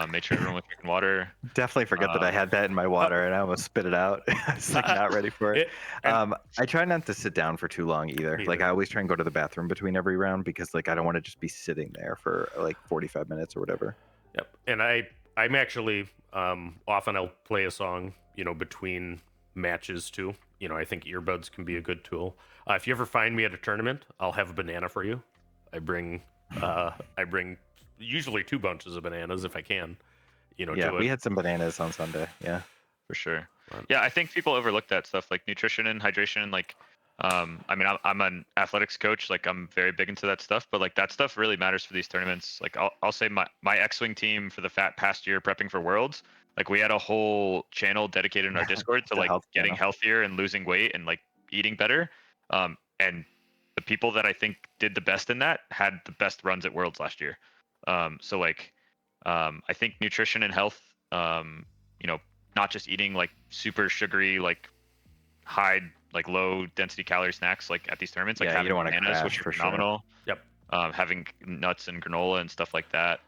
Made sure everyone was drinking water. Definitely forgot that I had that in my water and I almost spit it out. I was like not ready for it. I try not to sit down for too long either. Like I always try and go to the bathroom between every round because like I don't want to just be sitting there for like 45 minutes or whatever. Yep. And I'm actually often I'll play a song, between matches too. I think earbuds can be a good tool. If you ever find me at a tournament, I'll have a banana for you. I bring usually 2 bunches of bananas if I can. Yeah, to we it. had some bananas on Sunday. Yeah. For sure. But- Yeah, I think people overlook that stuff like nutrition and hydration. Like, I mean, I'm an athletics coach. Like, I'm very big into that stuff. But like, that stuff really matters for these tournaments. Like, I'll say my X-wing team for the past year prepping for Worlds. Like, we had a whole channel dedicated in our Discord to The like health getting channel. healthier and losing weight and like eating better. And the people that I think did the best in that had the best runs at Worlds last year. So like, I think nutrition and health, you know, not just eating like super sugary, like high, like low density calorie snacks like at these tournaments, like Yeah, you having don't wanna bananas, crash which are for sure. phenomenal. Yep. Having nuts and granola and stuff like that.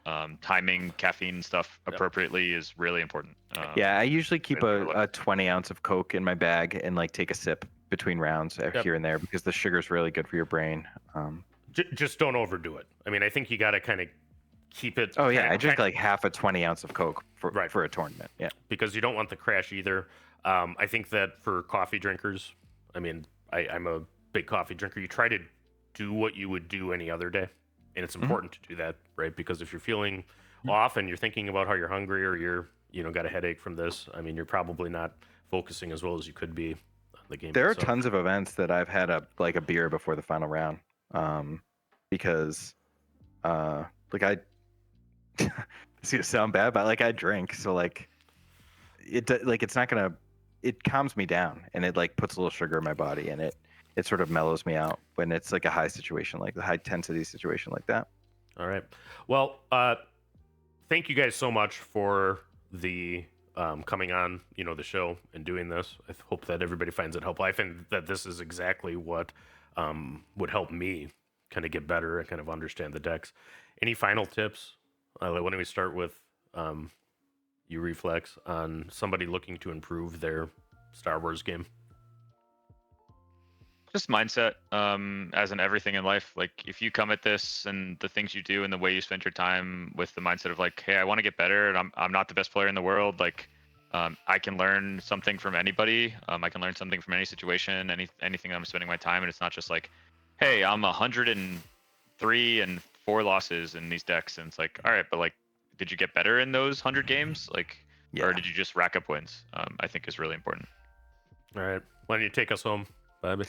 Timing caffeine and stuff Yep. appropriately is really important. Yeah, I usually keep really a overlooked. 20 ounce of Coke in my bag and like take a sip between rounds Yep. here and there because the sugar's really good for your brain. Just don't overdo it. I mean, I think you got to kind of keep it. Oh yeah, kinda- I drink kinda- like half a 20 ounce of Coke Right. for a tournament. Yeah. because you don't want the crash either. I think that for coffee drinkers, I mean, I'm a big coffee drinker. You try to do what you would do any other day, and it's important to do that, right? Because if you're feeling off and you're thinking about how you're hungry or you're got a headache from this, I mean, you're probably not focusing as well as you could be on the game. There are itself. tons of events that I've had a beer before the final round, because like I it's gonna sound bad, but like I drink, so like it's not gonna, it calms me down and it like puts a little sugar in my body and it sort of mellows me out when it's like a high situation, like the high intensity situation like that. All right. Well, thank you guys so much for the coming on, the show and doing this. I hope that everybody finds it helpful. I think that this is exactly what would help me kind of get better and kind of understand the decks. Any final tips? Why don't we start with you, Reflex, on somebody looking to improve their Star Wars game? Just mindset, as in everything in life. Like if you come at this and the things you do and the way you spend your time with the mindset of like, hey, I want to get better and I'm not the best player in the world. Like, I can learn something from anybody. I can learn something from any situation, anything that I'm spending my time. And it's not just like, hey, I'm 103 and 4 losses in these decks. And it's like, all right, but like, did you get better in those 100 games? Like, or did you just rack up wins? I think is really important. All right. Why don't you take us home, Bobby?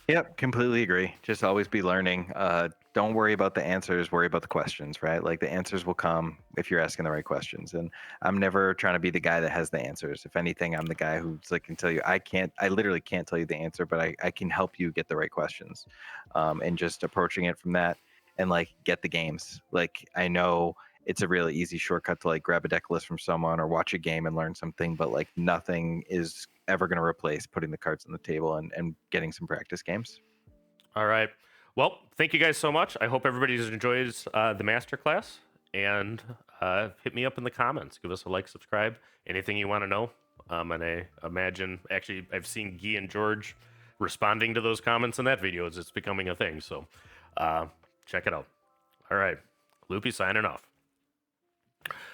Yep, completely agree. Just always be learning. Don't worry about the answers, worry about the questions, right? Like the answers will come if you're asking the right questions. And I'm never trying to be the guy that has the answers. If anything, I'm the guy who's like can tell you, I literally can't tell you the answer, but I can help you get the right questions. And just approaching it from that and like get the games. Like I know it's a really easy shortcut to like grab a deck list from someone or watch a game and learn something, but like nothing is ever going to replace putting the cards on the table and getting some practice games. All right. Well, thank you guys so much. I hope everybody enjoys the masterclass, and hit me up in the comments. Give us a like, subscribe, anything you want to know. And I imagine, actually, I've seen Guy and George responding to those comments in that video as it's becoming a thing. So check it out. All right. Loopy signing off.